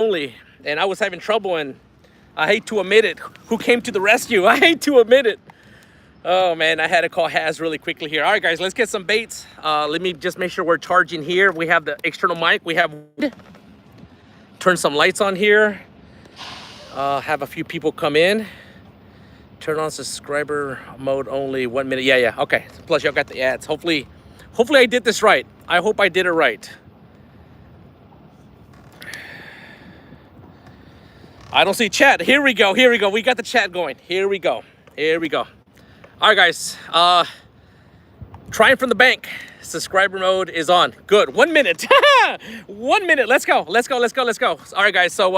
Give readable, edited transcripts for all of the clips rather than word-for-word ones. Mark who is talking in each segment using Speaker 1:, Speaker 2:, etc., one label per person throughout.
Speaker 1: only, and I was having trouble, and I hate to admit it. Who came to the rescue? I hate to admit it. Oh man, I had to call Haz really quickly here. All right, guys, let's get some baits. Let me just make sure we're charging here. We have the external mic. We have turn some lights on here. Have a few people come in. Turn on subscriber mode only 1 minute. Yeah. Okay. Plus, y'all got the ads. Hopefully, I did this right. I hope I did it right. I don't see chat. Here we go. We got the chat going. Here we go. All right, guys. Trying from the bank. Subscriber mode is on. Good. 1 minute. 1 minute. Let's go. All right, guys. So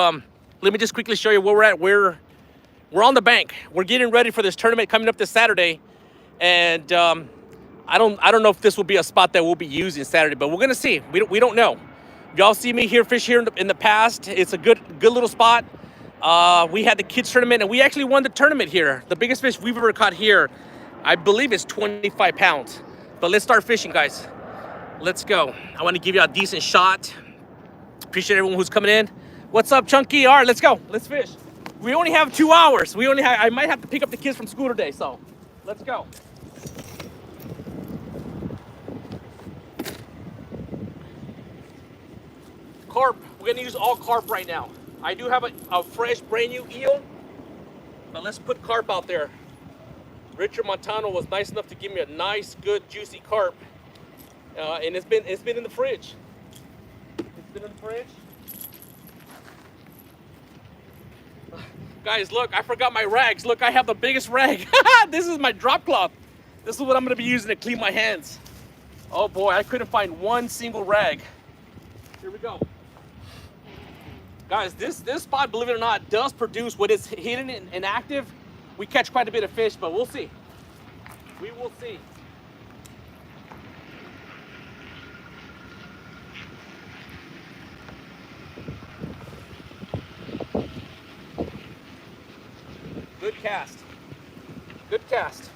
Speaker 1: let me just quickly show you where we're at. We're on the bank. We're getting ready for this tournament coming up this Saturday, and I don't know if this will be a spot that we'll be using Saturday, but we're gonna see. We don't know. Y'all see me here fish here in the past. It's a good little spot. We had the kids tournament, and we actually won the tournament here. The biggest fish we've ever caught here, I believe, is 25 pounds. But let's start fishing, guys. Let's go. I want to give you a decent shot. Appreciate everyone who's coming in. What's up, Chunky? All right, let's go. Let's fish. We only have 2 hours. I might have to pick up the kids from school today, so let's go. Carp. We're gonna use all carp right now. I do have a fresh, brand new eel, but let's put carp out there. Richard Montano was nice enough to give me a nice, good, juicy carp, and it's been in the fridge. Guys, look, I forgot my rags. Look, I have the biggest rag. This is my drop cloth. This is what I'm gonna be using to clean my hands. Oh boy, I couldn't find one single rag. Here we go. Guys, this spot, believe it or not, does produce what is hidden and active. We catch quite a bit of fish, but we'll see. We will see. Good cast. Good cast.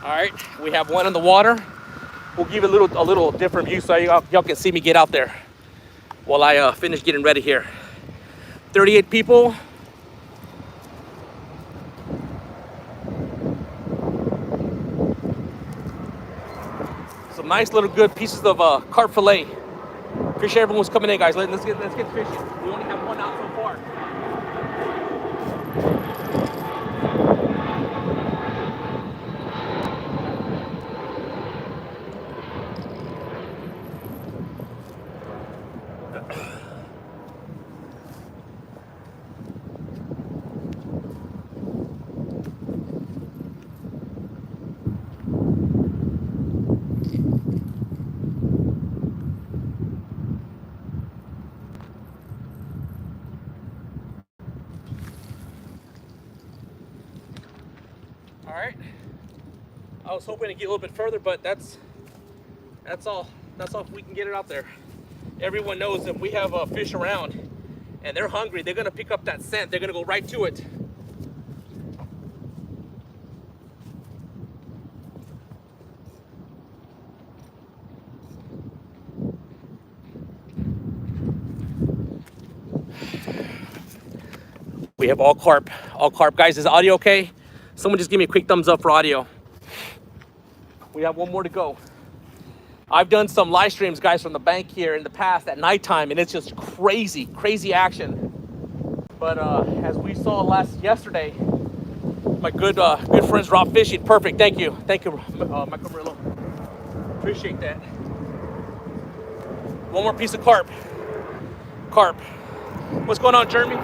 Speaker 1: All right, we have one in the water. We'll give it a little different view so y'all can see me get out there while I finish getting ready here. 38 people. Some nice little good pieces of carp fillet. Appreciate everyone who's coming in, guys. Let's get fishing. We only have one out so far. All right. I was hoping to get a little bit further, but that's all. That's all if we can get it out there. Everyone knows if we have fish around and they're hungry, they're gonna pick up that scent. They're gonna go right to it. We have all carp. Guys, is audio okay? Someone just give me a quick thumbs up for audio. We have one more to go. I've done some live streams, guys, from the bank here in the past at nighttime, and it's just crazy action. But as we saw yesterday, my good friends Rob fishing. Perfect. Thank you, Michael Murillo. Appreciate that. One more piece of carp. What's going on, Jeremy?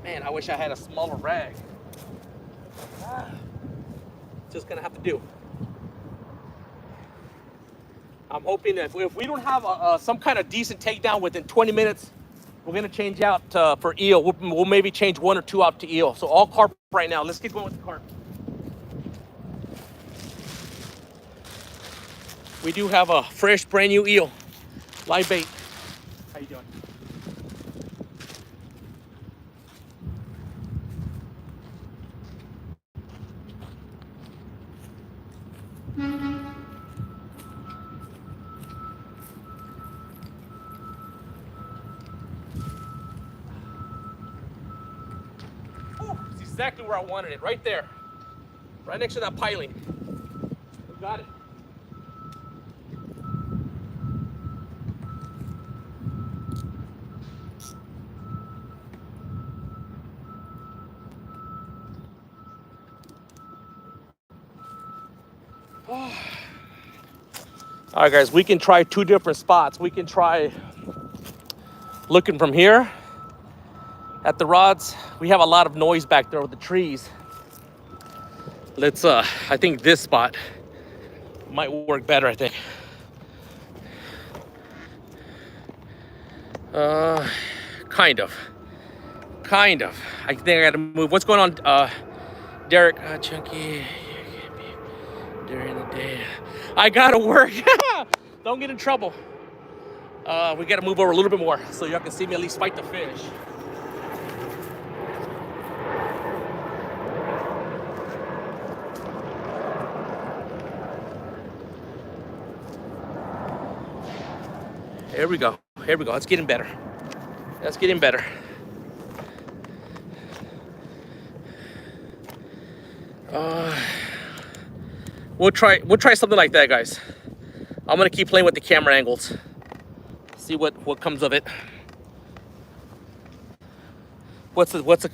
Speaker 1: Man, I wish I had a smaller rag. Just gonna have to do. I'm hoping that if we don't have some kind of decent takedown within 20 minutes, We're gonna change out for eel. We'll maybe change 1 or 2 out to eel. So all carp right now. Let's get going with the carp. We do have a fresh, brand new eel, live bait. How you doing? It's exactly where I wanted it, right there. Right next to that piling. We got it. All right, guys, we can try 2 different spots. We can try looking from here at the rods. We have a lot of noise back there with the trees. Let's, I think this spot might work better, I think. Kind of. I think I gotta move. What's going on, Derek? Chunky, during the day. I gotta work. Don't get in trouble. We gotta move over a little bit more so y'all can see me at least fight the fish. Here we go. Here we go. It's getting better. That's getting better. We'll try something like that, guys. I'm gonna keep playing with the camera angles. See what comes of it.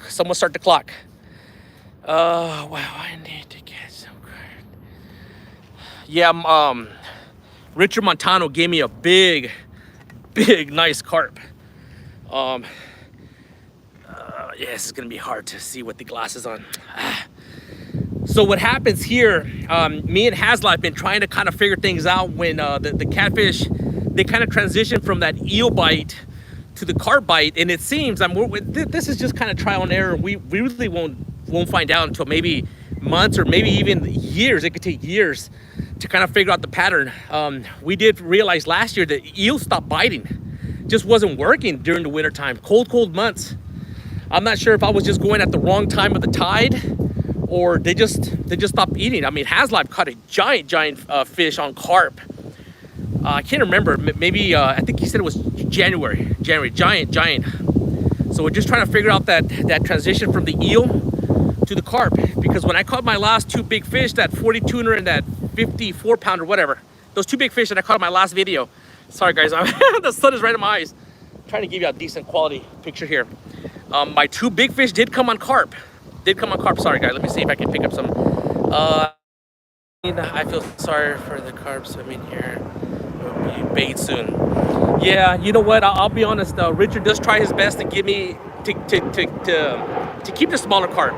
Speaker 1: Someone start the clock. Wow, I need to get some good. Yeah, Richard Montano gave me a big, nice carp. Yeah, this is gonna be hard to see with the glasses on. So what happens here, me and Hasla have been trying to kind of figure things out when the catfish, they kind of transition from that eel bite to the carp bite, and it seems this is just kind of trial and error. We really won't find out until maybe months or maybe even years. It could take years to kind of figure out the pattern. We did realize last year that eels stopped biting, just wasn't working during the winter time, cold months. I'm not sure if I was just going at the wrong time of the tide, or they just stopped eating. I mean, Haslab caught a giant fish on carp. I can't remember. Maybe I think he said it was January, giant. So we're just trying to figure out that transition from the eel to the carp. Because when I caught my last 2 big fish, that 40 tuner and that 54 pounder, whatever, those 2 big fish that I caught in my last video. Sorry guys, the sun is right in my eyes. I'm trying to give you a decent quality picture here. My 2 big fish did come on carp. Sorry guys, let me see if I can pick up some. I feel sorry for the carp swimming here. Will be bait soon. Yeah, you know what? I'll be honest. Richard does try his best to give me to keep the smaller carp,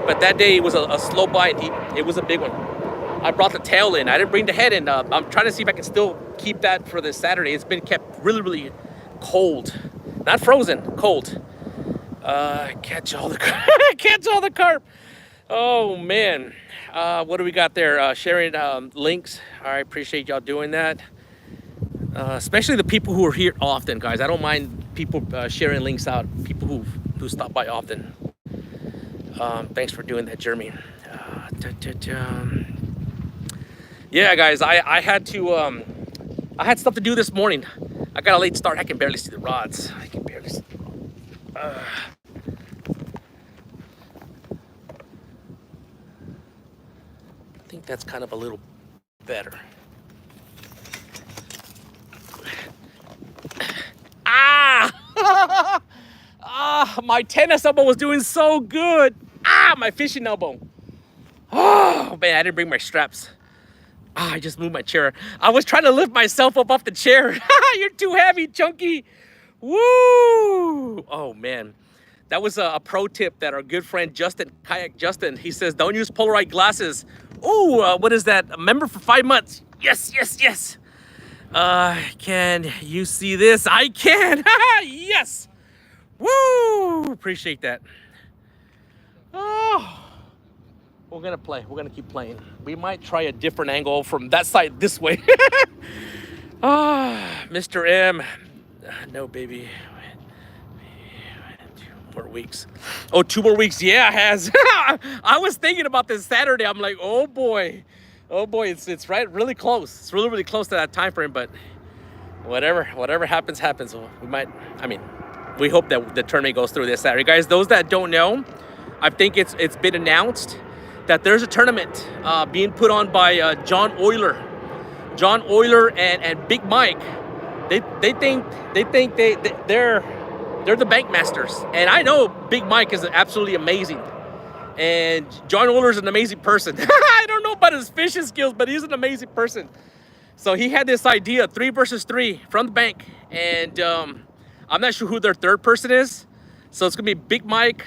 Speaker 1: but that day it was a slow bite. It was a big one. I brought the tail in. I didn't bring the head in. I'm trying to see if I can still keep that for this Saturday. It's been kept really cold, not frozen, cold. Catch all the carp. Oh man, what do we got there? Sharing links. I appreciate y'all doing that. Especially the people who are here often, guys. I don't mind people sharing links out. People who stop by often. Thanks for doing that, Jeremy. Yeah, guys. I had to. I had stuff to do this morning. I got a late start. I can barely see the rods. I think that's kind of a little better. My tennis elbow was doing so good. My fishing elbow. Oh man, I didn't bring my straps. I just moved my chair. I was trying to lift myself up off the chair. You're too heavy, Chunky. Woo! Oh man, that was a pro tip that our good friend Kayak Justin, he says, don't use Polaroid glasses. Oh, what is that? A member for 5 months. Yes. Can you see this? I can. Yes. Woo! Appreciate that. Oh, we're gonna play. We're gonna keep playing. We might try a different angle from that side this way. Ah, Mr. M. No, baby. 2 more weeks. Oh, 2 more weeks. Yeah, it has. I was thinking about this Saturday. I'm like, oh boy. Oh boy, it's right really close. It's really, really close to that time frame, but whatever happens, happens. We might, I mean, we hope that the tournament goes through this Saturday. Guys, those that don't know, I think it's been announced that there's a tournament being put on by John Euler and Big Mike. They think they're the bank masters, and I know Big Mike is absolutely amazing, and John Euler is an amazing person. I don't know about his fishing skills, but he's an amazing person. So he had this idea, 3 versus 3 from the bank, and I'm not sure who their third person is. So it's gonna be Big Mike,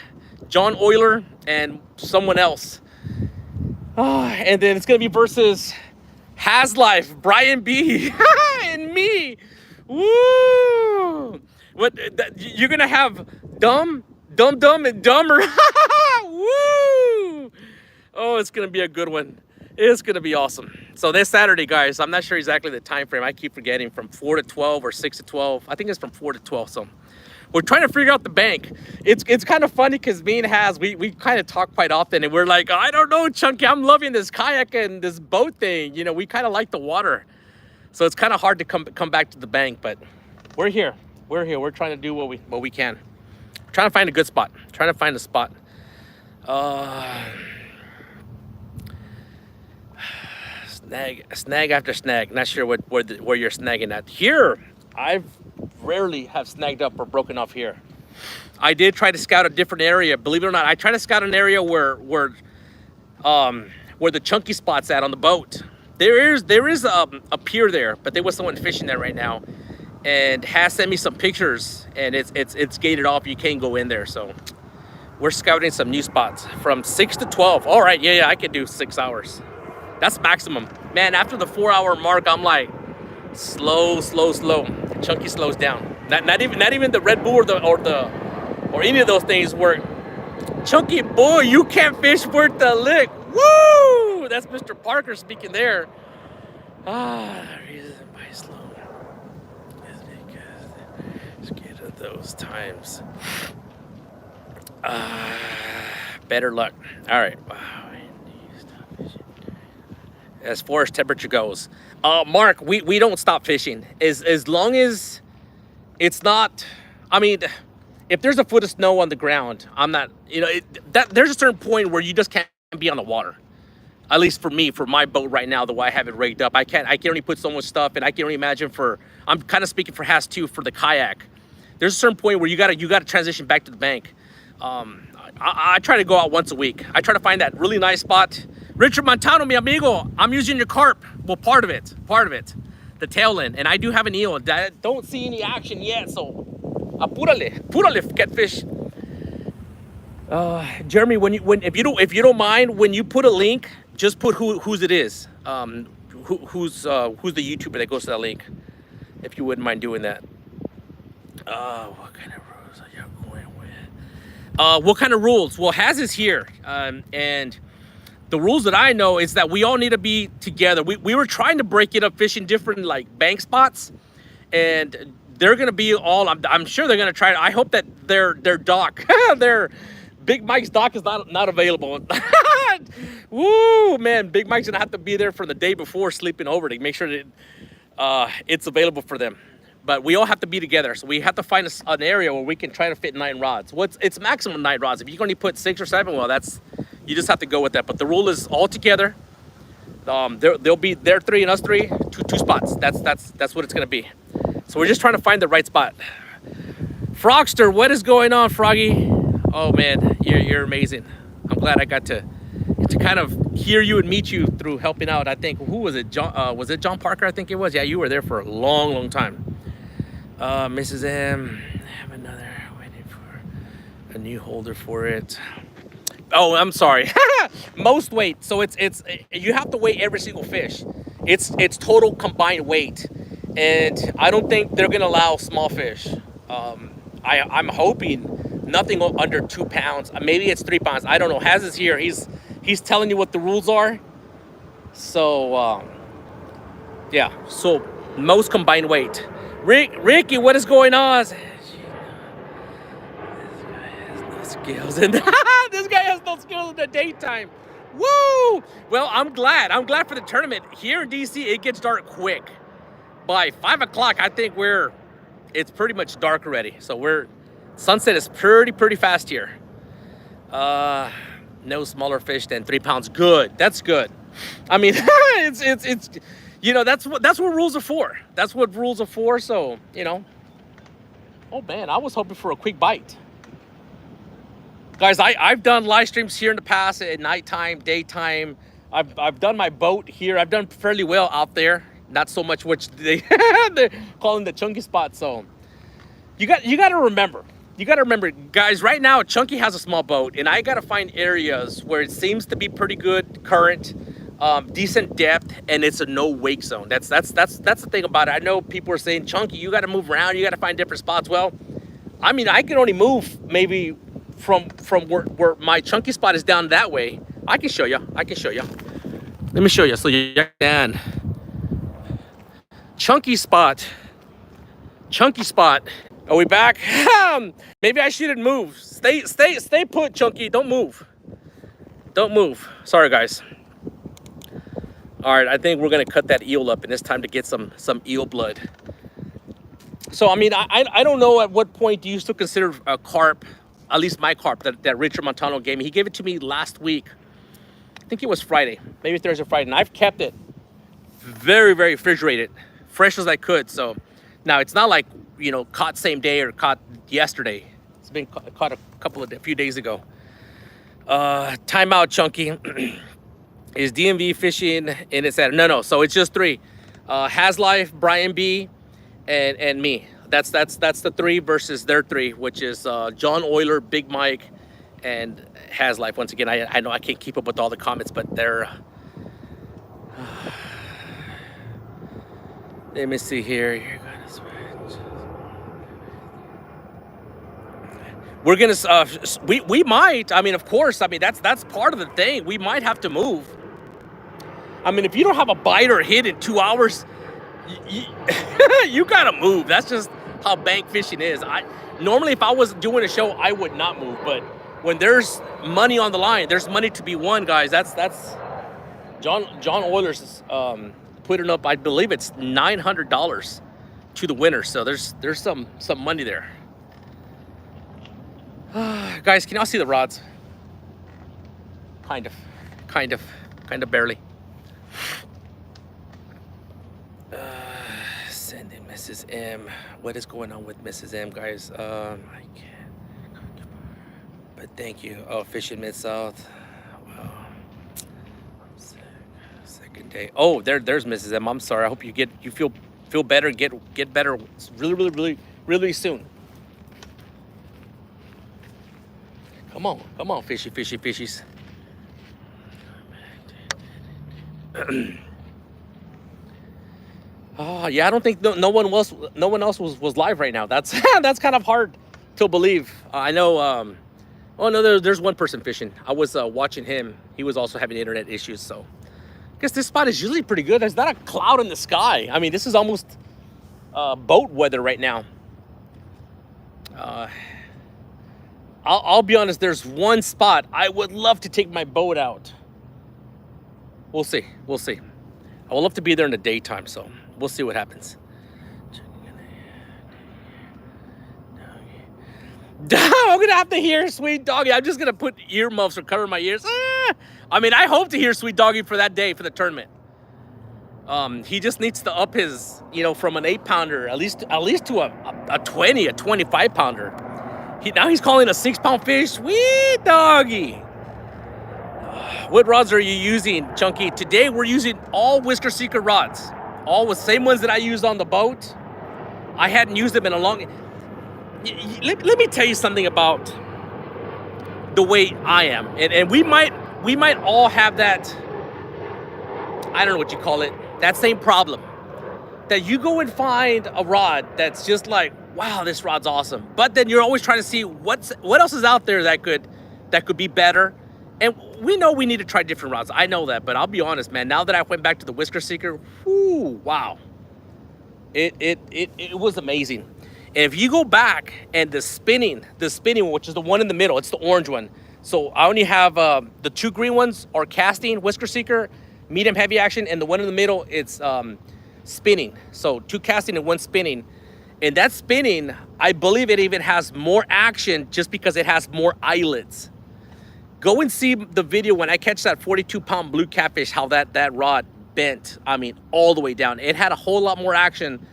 Speaker 1: John Euler, and someone else. Oh, and then it's gonna be versus Has Life, Brian B, and me. Woo! What you're gonna have dumb, and dumber. Woo! Oh, it's gonna be a good one. It's gonna be awesome. So this Saturday, guys, I'm not sure exactly the time frame. I keep forgetting, from 4 to 12 or 6 to 12. I think it's from 4 to 12. So we're trying to figure out the bank. It's kind of funny because me and Haz, we kind of talk quite often, and we're like, I don't know, Chunky, I'm loving this kayak and this boat thing. You know, we kind of like the water. So it's kind of hard to come back to the bank, but we're here. We're here. We're trying to do what we can. We're trying to find a good spot. Trying to find a spot. Snag after snag. Not sure where you're snagging at. Here, I've rarely have snagged up or broken off here. I did try to scout a different area. Believe it or not, I tried to scout an area where the chunky spot's at on the boat. There is a pier there, but there was someone fishing there right now, and has sent me some pictures, and it's gated off. You can't go in there, so we're scouting some new spots from 6 to 12. All right, yeah, I could do 6 hours. That's maximum, man. After the 4-hour mark, I'm like, slow. Chunky slows down. Not even the Red Bull or any of those things work. Chunky, boy, you can't fish worth the lick. Woo! That's Mr. Parker speaking there. The reason why slow is because it's scared of those times. Better luck. All right. As far as temperature goes, Mark, we don't stop fishing as long as it's not. I mean, if there's a foot of snow on the ground, I'm not. You know, there's a certain point where you just can't be on the water. At least for me, for my boat right now, the way I have it rigged up, I can only put so much stuff, and I can only imagine for. I'm kind of speaking for Has too for the kayak. There's a certain point where you gotta transition back to the bank. I try to go out once a week. I try to find that really nice spot. Richard Montano, mi amigo, I'm using your carp. Well, part of it, the tail end, and I do have an eel. I don't see any action yet, so apúrale, Catfish. Jeremy, if you don't mind, when you put a link, just put whose it is. Who's the YouTuber that goes to that link, if you wouldn't mind doing that. What kind of rules are you going with? What kind of rules? Well, Haz is here, and the rules that I know is that we all need to be together. We were trying to break it up, fishing different like bank spots, and they're gonna be all. I'm sure they're gonna try. I hope that their dock, their Big Mike's dock is not available. Woo, man, Big Mike's gonna have to be there for the day before, sleeping over to make sure that it's available for them. But we all have to be together, so we have to find an area where we can try to fit 9 rods. It's maximum 9 rods. If you can only put 6 or 7, well, you just have to go with that. But the rule is all together. They'll be their 3 and us 3, two spots. That's what it's gonna be. So we're just trying to find the right spot. Frogster, what is going on, Froggy? Oh man, you're amazing. I'm glad I got to kind of hear you and meet you through helping out. I think, who was it? Was it John Parker? I think it was. Yeah, you were there for a long time. Mrs. M, have another, waiting for a new holder for it. Oh, I'm sorry. Most weight. So it's you have to weigh every single fish. It's total combined weight, and I don't think they're gonna allow small fish. I'm hoping nothing under 2 pounds. Maybe it's 3 pounds. I don't know. Has is here. He's telling you what the rules are. So yeah. So most combined weight. Ricky, what is going on? Skills in this guy has no skills in the daytime. Woo! Well, I'm glad for the tournament. Here in DC, it gets dark quick. By 5 o'clock, I think it's pretty much dark already. So sunset is pretty fast here. No smaller fish than 3 pounds. Good. That's good. I mean, it's you know, that's what rules are for. That's what rules are for. So, you know. Oh man, I was hoping for a quick bite. Guys, I've done live streams here in the past at nighttime, daytime. I've done my boat here. I've done fairly well out there. Not so much which they're calling the chunky spot. So you got to remember. You got to remember, guys, right now Chunky has a small boat, and I got to find areas where it seems to be pretty good current, decent depth, and it's a no wake zone. That's the thing about it. I know people are saying, Chunky, you got to move around. You got to find different spots. Well, I mean, I can only move maybe from where my chunky spot is down that way. I can show you. Let me show you so you can. Chunky spot. Are we back? Maybe I shouldn't move. Stay put, Chunky. Don't move. Sorry, guys. All right, I think we're gonna cut that eel up, and it's time to get some eel blood. So I mean, I don't know at what point do you still consider a carp. At least my carp that Richard Montano gave me. He gave it to me last week. I think it was Friday, maybe Thursday or Friday. And I've kept it very refrigerated, fresh as I could. So now it's not like, you know, caught same day or caught yesterday. It's been caught a few days ago. Timeout, Chunky. Is DMV fishing in its no. So it's just 3. Has Life, Brian B, and me. That's the 3 versus their 3, which is John Euler, Big Mike, and Has Life. Once again, I know I can't keep up with all the comments, but they're let me see here. We're gonna we might. I mean, of course. I mean, that's part of the thing. We might have to move. I mean, if you don't have a bite or hit in 2 hours, you gotta move. That's just how bank fishing is. Normally, if I was doing a show, I would not move. But when there's money on the line, there's money to be won, guys. That's John Euler's putting up. I believe it's $900 to the winner. So there's some money there. Guys, can y'all see the rods? Kind of barely. Send in Mrs. M. What is going on with Mrs. M, guys? I can't. But thank you. Oh, fishing Mid-South. Wow. Second day. Oh, there's Mrs. M. I'm sorry. I hope you feel better. Get better really soon. Come on, fishies. Oh yeah, I don't think no one else was live right now. That's that's kind of hard to believe. I know. Oh no, there's one person fishing. I was watching him. He was also having internet issues. So I guess this spot is usually pretty good. There's not a cloud in the sky. I mean, this is almost boat weather right now. I'll be honest. There's one spot I would love to take my boat out. We'll see. I would love to be there in the daytime. So. We'll see what happens. I'm gonna have to hear Sweet Doggy. I'm just gonna put earmuffs or cover my ears. I mean, I hope to hear Sweet Doggy for that day for the tournament. He just needs to up his, from an 8-pounder at least to a 20, a 25-pounder. Now he's calling a 6-pound fish. Sweet Doggy. What rods are you using, Chunky? Today we're using all Whisker Secret rods. All the same ones that I used on the boat. I hadn't used them in a long... Let me tell you something about the way I am. And we might all have that... I don't know what you call it. That same problem. That you go and find a rod that's just like wow, this rod's awesome. But then you're always trying to see what else is out there that could be better. And we know we need to try different rods. I know that, but I'll be honest, man. Now that I went back to the Whisker Seeker, whoo, wow, it was amazing. And if you go back and the spinning, which is the one in the middle, it's the orange one. So I only have the 2 green ones are casting, Whisker Seeker, medium heavy action, and the one in the middle, it's spinning. So 2 casting and 1 spinning. And that spinning, I believe it even has more action just because it has more eyelets. Go and see the video when I catch that 42-pound blue catfish, how that rod bent, I mean, all the way down. It had a whole lot more action.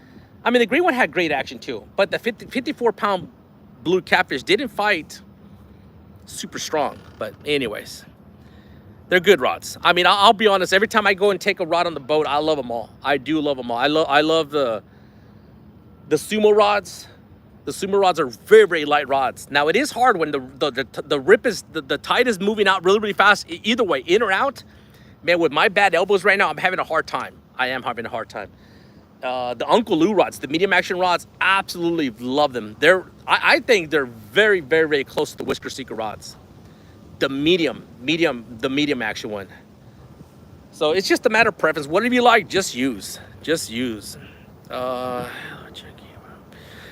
Speaker 1: I mean, the green one had great action too, but the 54-pound blue catfish didn't fight super strong. But anyways, they're good rods. I mean, I'll be honest, every time I go and take a rod on the boat, I love them all. I do love them all. I love the sumo rods. The sumo rods are very, very light rods. Now it is hard when the rip is, the tide is moving out really, really fast. Either way, in or out. Man, with my bad elbows right now, I'm having a hard time. I am having a hard time. The Uncle Lou rods, the medium action rods, absolutely love them. I think they're very, very, very close to the Whisker Seeker rods. The medium action one. So it's just a matter of preference. Whatever you like, just use. Just use.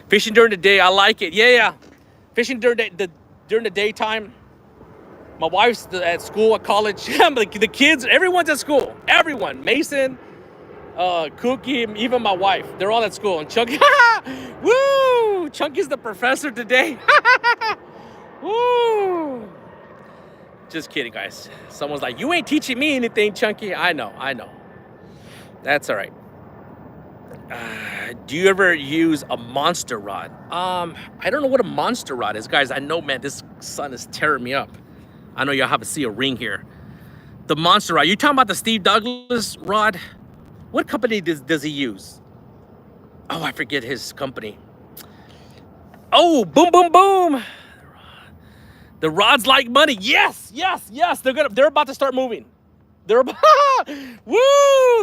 Speaker 1: Fishing during the day, I like it. Yeah. Fishing during the daytime. My wife's at school, at college. The kids, everyone's at school. Everyone. Mason, Cookie, even my wife. They're all at school. And Chunky, woo! Chunky's the professor today. Woo! Just kidding, guys. Someone's like, you ain't teaching me anything, Chunky. I know. That's all right. Do you ever use a monster rod? I don't know what a monster rod is, guys. I know, man, this sun is tearing me up. I know y'all have to see a ring here. The monster rod. You talking about the Steve Douglas rod? What company does he use? Oh, I forget his company. Oh, boom, boom, boom. The rod's like money. Yes. They're about to start moving. Woo!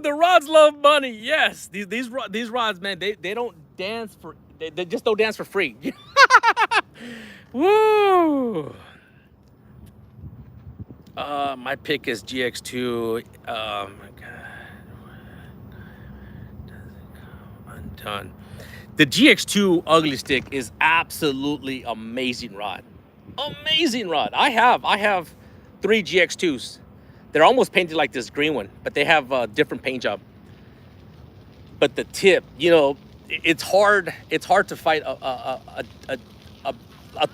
Speaker 1: The rods love money. Yes, these rods, man, they don't dance for, they just don't dance for free. Woo! My pick is GX2. Oh my God, undone. The GX2 Ugly Stick is absolutely amazing rod. Amazing rod. I have 3 GX2s. They're almost painted like this green one, but they have a different paint job. But the tip, you know, it's hard to fight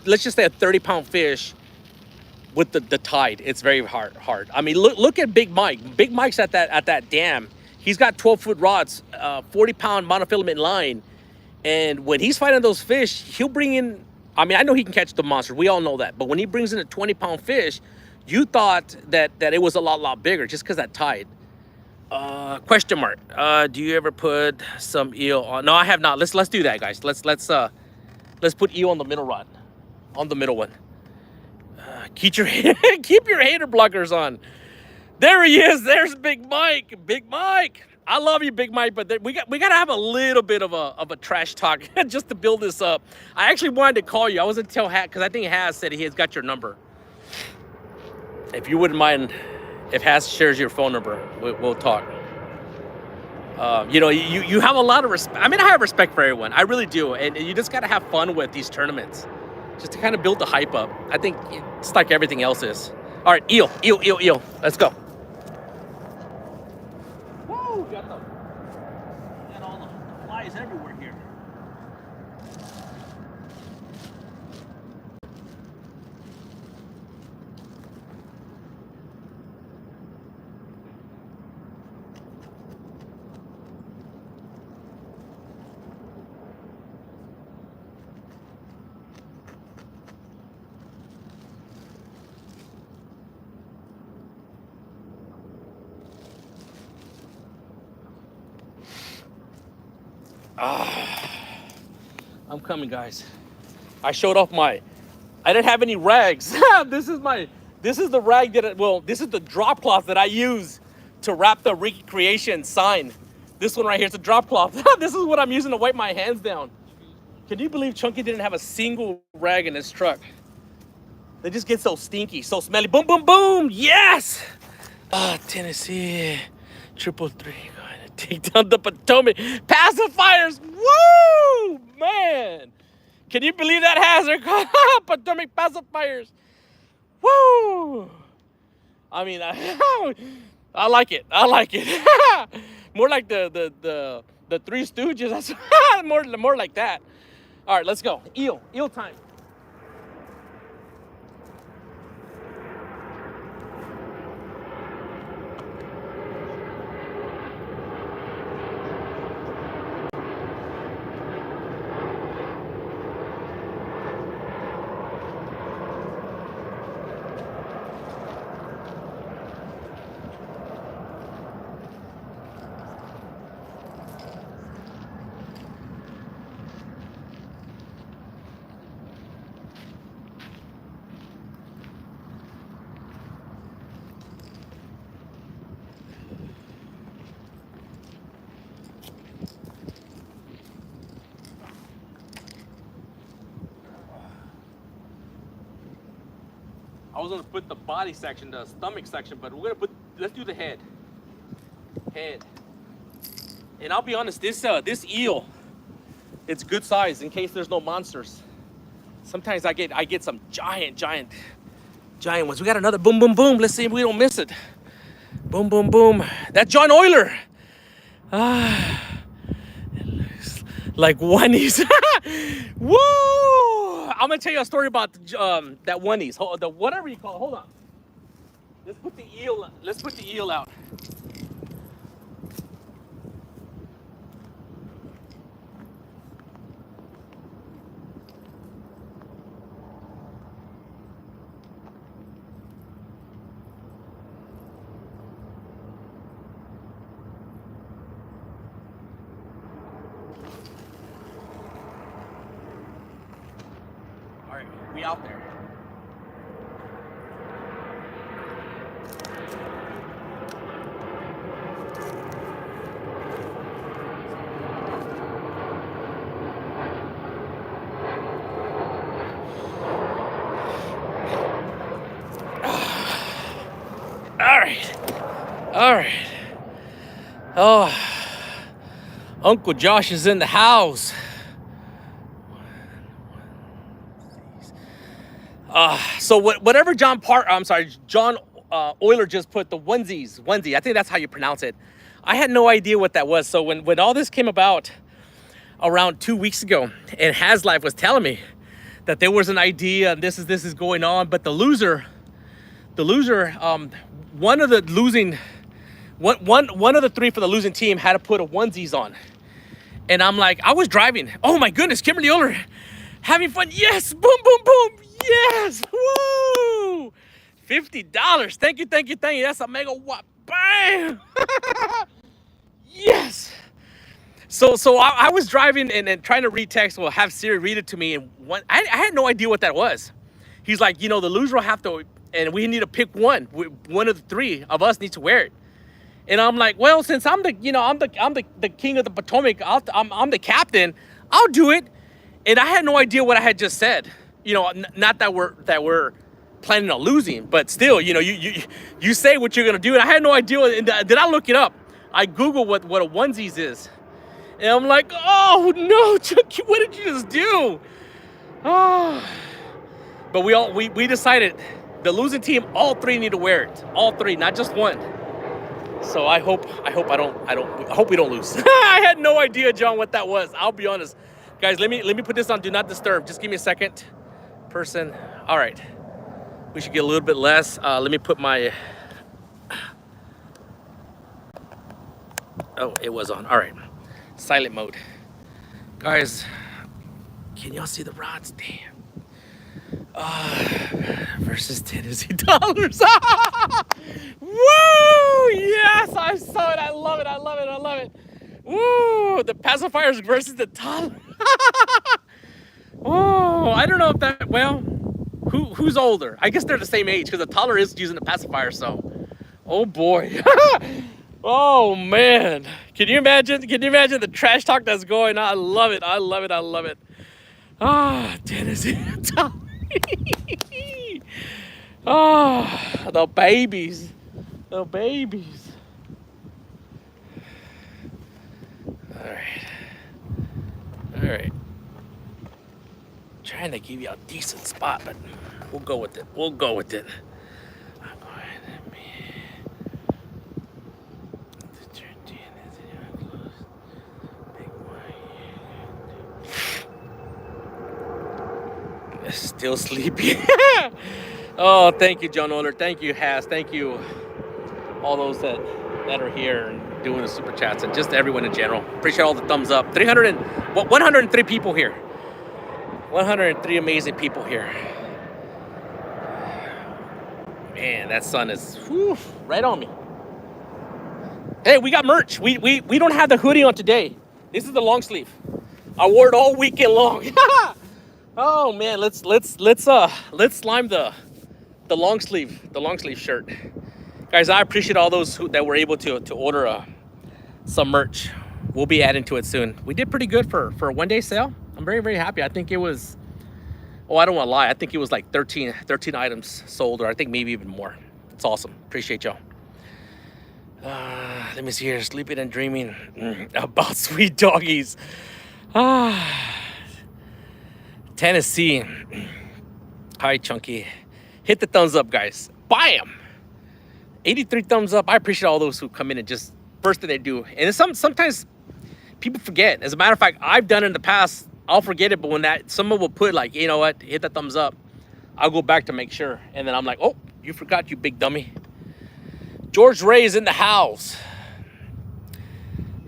Speaker 1: let's just say a 30-pound fish with the tide. It's very hard. I mean, look at Big Mike. Big Mike's at that dam. He's got 12-foot rods, 40-pound monofilament line, and when he's fighting those fish, he'll bring in. I mean, I know he can catch the monster. We all know that. But when he brings in a 20-pound fish, you thought that it was a lot bigger just because that tide. Question mark. Do you ever put some eel on? No, I have not. Let's do that, guys. Let's put eel on the middle rod, on the middle one. Keep your hater blockers on. There he is. There's Big Mike. Big Mike. I love you, Big Mike, but we gotta have a little bit of a trash talk just to build this up. I actually wanted to call you. I wasn't tell Hat because I think Has said he has got your number. If you wouldn't mind, if Has shares your phone number, we'll talk. You know, you have a lot of respect. I mean, I have respect for everyone. I really do. And you just got to have fun with these tournaments just to kind of build the hype up. I think it's like everything else is. All right, eel. Let's go. Woo, got all the flies everywhere here. I'm coming, guys. I showed off I didn't have any rags. This is the rag this is the drop cloth that I use to wrap the recreation sign. This one right here is a drop cloth. This is what I'm using to wipe my hands down. Can you believe Chunky didn't have a single rag in his truck? They just get so stinky, so smelly. Boom, boom, boom. Yes. Tennessee. 333. Going to take down the Potomac. Pacifiers. Woo, man. Can you believe that hazard? Potomac pacifiers. Woo. I mean, I like it. I like it. More like the Three Stooges. That's more like that. All right, let's go. Eel time. I was gonna put the body section, the stomach section, but let's do the head. Head. And I'll be honest, this eel, it's good size in case there's no monsters. Sometimes I get some giant ones. We got another boom, boom, boom. Let's see if we don't miss it. Boom, boom, boom. That's John Euler. It looks like onesies. Woo! I'm gonna tell you a story about that oneies. The whatever you call it. Hold on. Let's put the eel out. All right, we out there. All right. Oh, Uncle Josh is in the house. So whatever John Euler just put, the onesie. I think that's how you pronounce it. I had no idea what that was. So when all this came about around 2 weeks ago, and HasLife was telling me that there was an idea and this is going on, but the loser, one of the three for the losing team had to put a onesies on. And I'm like, I was driving. Oh my goodness, Kimberly Euler having fun. Yes, boom, boom, boom. Yes, woo! $50. Thank you. That's a mega watt. Bam! Yes. So I was driving and trying to read text. Well, have Siri read it to me. And I had no idea what that was. He's like, the loser will have to, and we need to pick one. One of the three of us needs to wear it. And I'm like, well, since I'm the king of the Potomac, I'm the captain. I'll do it. And I had no idea what I had just said. Not that we're planning on losing, but still, you say what you're gonna do. And I had no idea. And did I look it up? I Googled what a onesies is, and I'm like, oh no, Chucky, what did you just do? Oh, but we decided the losing team, all three need to wear it. All three, not just one. So I hope we don't lose. I had no idea, John, what that was. I'll be honest, guys. Let me put this on do not disturb. Just give me a second. Person. All right. We should get a little bit less. Let me put my. Oh, it was on. All right. Silent mode. Guys, can y'all see the rods? Damn. Versus Tennessee dollars. Woo! Yes, I saw it. I love it. Woo! The pacifiers versus the toddler. Oh, I don't know if that. Well, who's older? I guess they're the same age because the toddler is using the pacifier. So, oh boy. Oh man, can you imagine the trash talk that's going on? I love it. Ah, Tennessee. Ah, the babies. The babies. All right. All right. Trying to give you a decent spot, but we'll go with it. We'll go with it. I'm going to still sleepy. Oh, thank you, John Oler. Thank you, Has. Thank you, all those that are here and doing the super chats, and just everyone in general. Appreciate all the thumbs up. 103 people here. 103 amazing people here. Man, that sun is right on me. Hey, we got merch. We don't have the hoodie on today. This is the long sleeve. I wore it all weekend long. Oh man, let's slime the long sleeve shirt. Guys, I appreciate all those that were able to order some merch. We'll be adding to it soon. We did pretty good for a one-day sale. I'm very, very happy. I think it was, oh, I don't want to lie. I think it was like 13 items sold, or I think maybe even more. It's awesome. Appreciate y'all. Let me see here. Sleeping and dreaming about sweet doggies. Tennessee. Hi, Chunky. Hit the thumbs up, guys. Bam! 83 thumbs up. I appreciate all those who come in and just first thing they do. And sometimes people forget. As a matter of fact, I've done it in the past. I'll forget it, but when someone will put like, you know what, hit the thumbs up, I'll go back to make sure. And then I'm like, oh, you forgot, you big dummy. George Ray is in the house.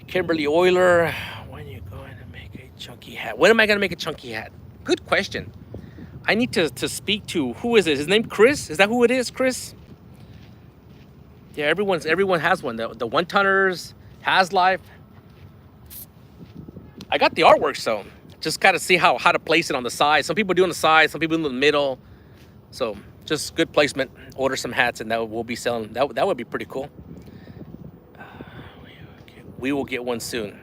Speaker 1: Kimberly Euler, when are you going to make a chunky hat? When am I going to make a chunky hat? Good question. I need to speak to, who is it? His name Chris? Is that who it is, Chris? Yeah, everyone has one. The one-tonners, Has Life. I got the artwork, so just got to see how to place it on the side. Some people do on the side, some people in the middle. So just good placement. Order some hats, and that we'll be selling. That would be pretty cool. We will get one soon.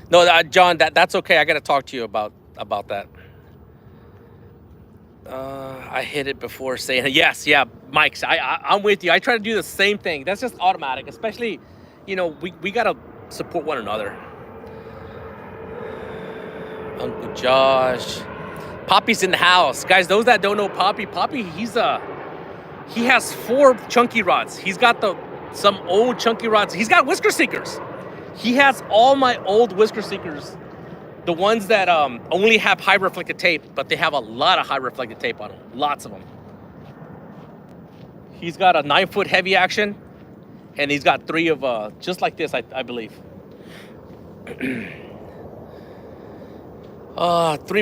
Speaker 1: No, John, that's okay. I got to talk to you about that. I hit it before saying yes. Yeah, Mike, I'm with you. I try to do the same thing. That's just automatic, especially, you know, we got to support one another. Uncle Josh. Poppy's in the house. Guys, those that don't know Poppy, he has 4 chunky rods. He's got some old chunky rods. He's got whisker seekers. He has all my old whisker seekers. The ones that only have high reflective tape, but they have a lot of high reflective tape on them. Lots of them. He's got a 9-foot heavy action, and he's got 3 of just like this, I believe. 3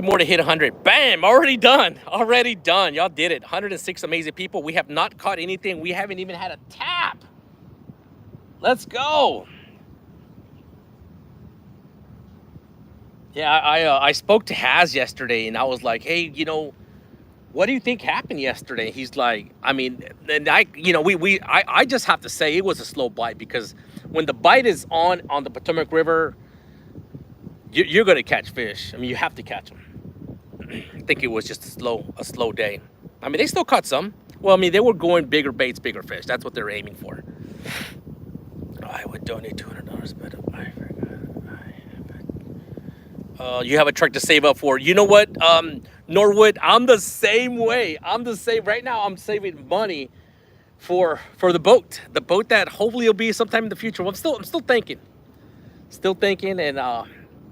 Speaker 1: more to hit 100. Bam! Already done. Already done. Y'all did it. 106 amazing people. We have not caught anything. We haven't even had a tap. Let's go. Yeah, I spoke to Has yesterday, and I was like, hey, you know, what do you think happened yesterday? He's like, I mean, and I just have to say it was a slow bite, because when the bite is on the Potomac River, you're going to catch fish. I mean, you have to catch them. I think it was just a slow day. I mean, they still caught some. Well, I mean, they were going bigger baits, bigger fish. That's what they're aiming for. I would donate $200, but I forgot. You have a truck to save up for. You know what, Norwood? I'm the same way. Right now, I'm saving money for the boat. The boat that hopefully will be sometime in the future. Well, I'm still thinking. And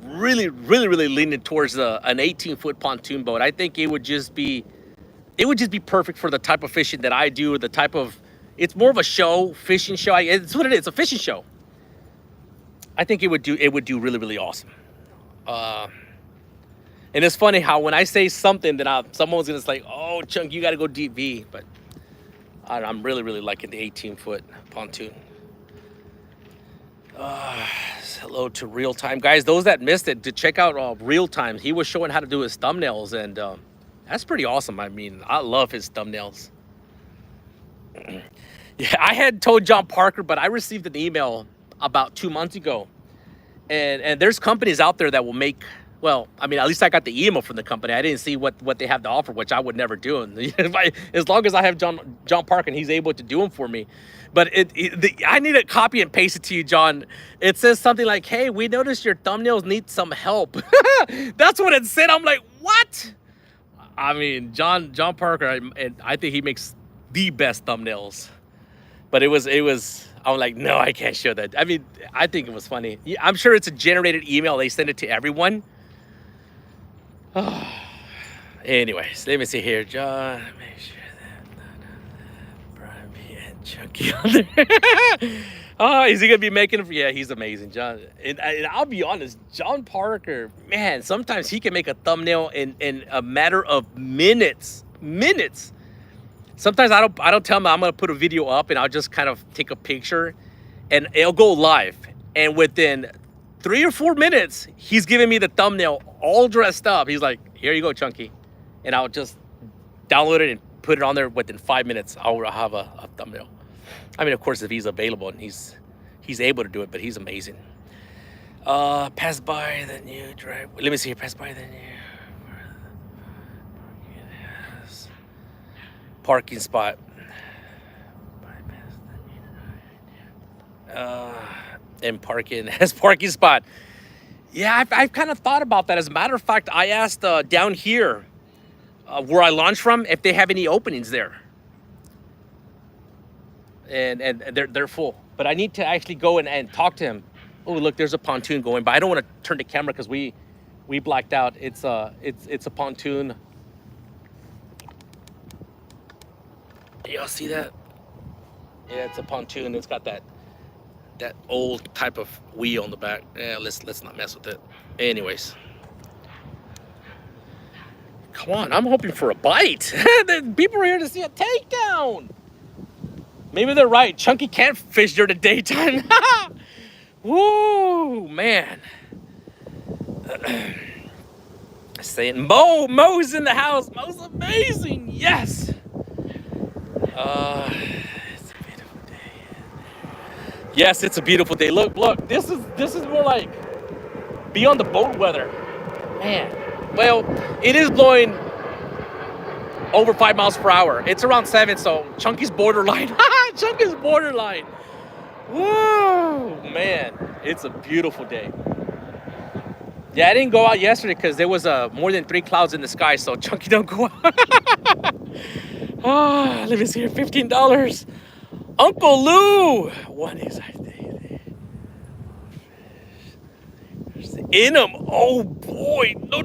Speaker 1: really leaning towards an 18-foot pontoon boat. I think it would just be perfect for the type of fishing that I do. The type of, it's more of a fishing show. It's what it is, a fishing show. I think it would do really awesome. And it's funny how when I say something, then someone's gonna say, "Oh, Chunk, you got to go DV." But I'm really liking the 18-foot pontoon. Hello to Real Time, guys. Those that missed it, to check out Real Time. He was showing how to do his thumbnails, and that's pretty awesome. I mean, I love his thumbnails. Yeah, I had told John Parker, but I received an email about 2 months ago. And there's companies out there that will make Well, I mean, at least I got the email from the company. I didn't see what they have to offer, which I would never do. And as long as I have John Park and he's able to do them for me. But I need to copy and paste it to you, John. It says something like, "Hey, we noticed your thumbnails need some help." That's what it said. I'm like, what? I mean, John Parker, and I think he makes the best thumbnails. But it was. I'm like, no, I can't show that. I mean, I think it was funny. I'm sure it's a generated email. They send it to everyone. Oh. Anyways, let me see here, John. Make sure that Brian B and Chunky on there. Oh, is he gonna be making? Yeah, he's amazing, John. And I'll be honest, John Parker, man. Sometimes he can make a thumbnail in a matter of minutes. Sometimes I don't tell him I'm gonna put a video up, and I'll just kind of take a picture, and it'll go live. And within 3 or 4 minutes, he's giving me the thumbnail all dressed up. He's like, "Here you go, Chunky," and I'll just download it and put it on there. Within 5 minutes, I'll have a thumbnail. I mean, of course, if he's available and he's able to do it, but he's amazing. Pass by the new drive. Let me see here. Pass by the new parking spot. And parking as parking spot. Yeah, I've kind of thought about that. As a matter of fact, I asked down here where I launched from if they have any openings there. And they're full. But I need to actually go and talk to him. Oh, look, there's a pontoon going by. I don't want to turn the camera because we blacked out. It's a pontoon. Y'all see that? Yeah, it's a pontoon. It's got that old type of wheel on the back. Yeah, let's not mess with it. Anyways, come on, I'm hoping for a bite. The people are here to see a takedown. Maybe they're right. Chunky can't fish during the daytime. Woo, man. Saying Mo's in the house. Mo's amazing. Yes. It's a beautiful day. Yes, it's a beautiful day. Look. This is more like beyond the boat weather. Man. Well, it is blowing over 5 miles per hour. It's around 7, so Chunky's borderline. Chunky's borderline. Woo, man. It's a beautiful day. Yeah, I didn't go out yesterday because there was more than 3 clouds in the sky, so Chunky don't go out. Oh, let me see here, $15. Uncle Lou. What is I think? In them. Oh boy. No.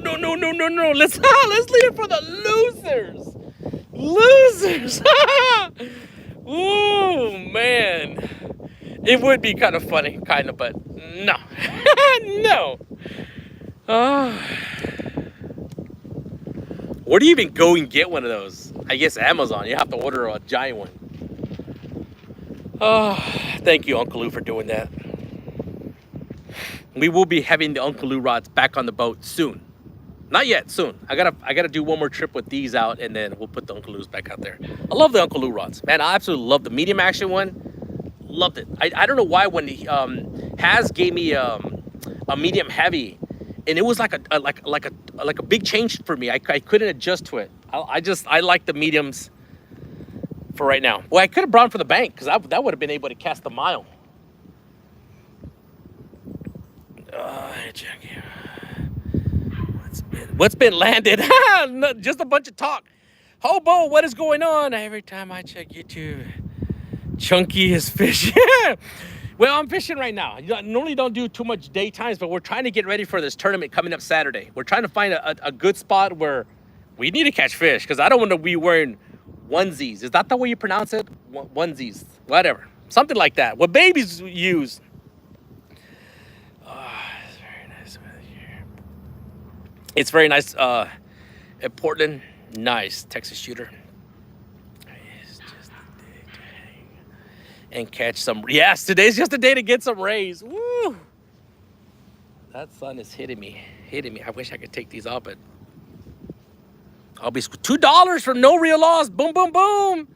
Speaker 1: Let's leave it for the losers. Oh man. It would be kind of funny, but no. No. Where do you even go and get one of those? I guess Amazon. You have to order a giant one. Oh, thank you, Uncle Lou, for doing that. We will be having the Uncle Lou rods back on the boat soon. Not yet, soon. I gotta do one more trip with these out, and then we'll put the Uncle Lou's back out there. I love the Uncle Lou rods, man. I absolutely love the medium action one. Loved it. I don't know why when he Has gave me a medium heavy. And it was like a big change for me. I couldn't adjust to it. I like the mediums for right now. Well, I could have brought them for the bank because that would have been able to cast a mile. What's been landed? Just a bunch of talk. Hobo, what is going on? Every time I check YouTube, Chunky is fishing. Well, I'm fishing right now. I normally don't do too much daytimes, but we're trying to get ready for this tournament coming up Saturday. We're trying to find a good spot where we need to catch fish because I don't want to be wearing onesies. Is that the way you pronounce it? Onesies, whatever. Something like that. What babies use. Oh, it's very nice weather here. It's very nice at Portland. Nice. Texas shooter. And catch some. Yes, today's just a day to get some rays. Woo! That sun is hitting me. I wish I could take these off, but I'll be $2 for no real loss. Boom, boom, boom.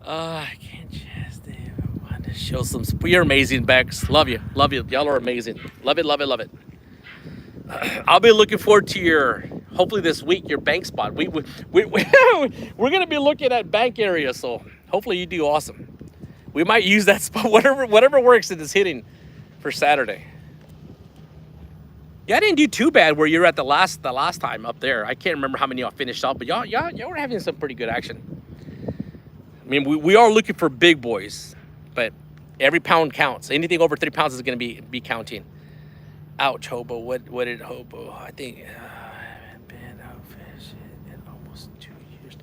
Speaker 1: I can't just want to show some. You're amazing, Bex. Love you. Y'all are amazing. Love it. I'll be looking forward to your, hopefully this week, your bank spot. We're going to be looking at bank area, so hopefully you do awesome. We might use that spot, whatever works in this hitting for Saturday. Yeah, I didn't do too bad where you're at the last time up there. I can't remember how many y'all finished up, but y'all were having some pretty good action. I mean, we are looking for big boys, but every pound counts. Anything over 3 pounds is going to be counting. Ouch, Hobo. What did Hobo? I think I haven't been out fishing in almost 2 years.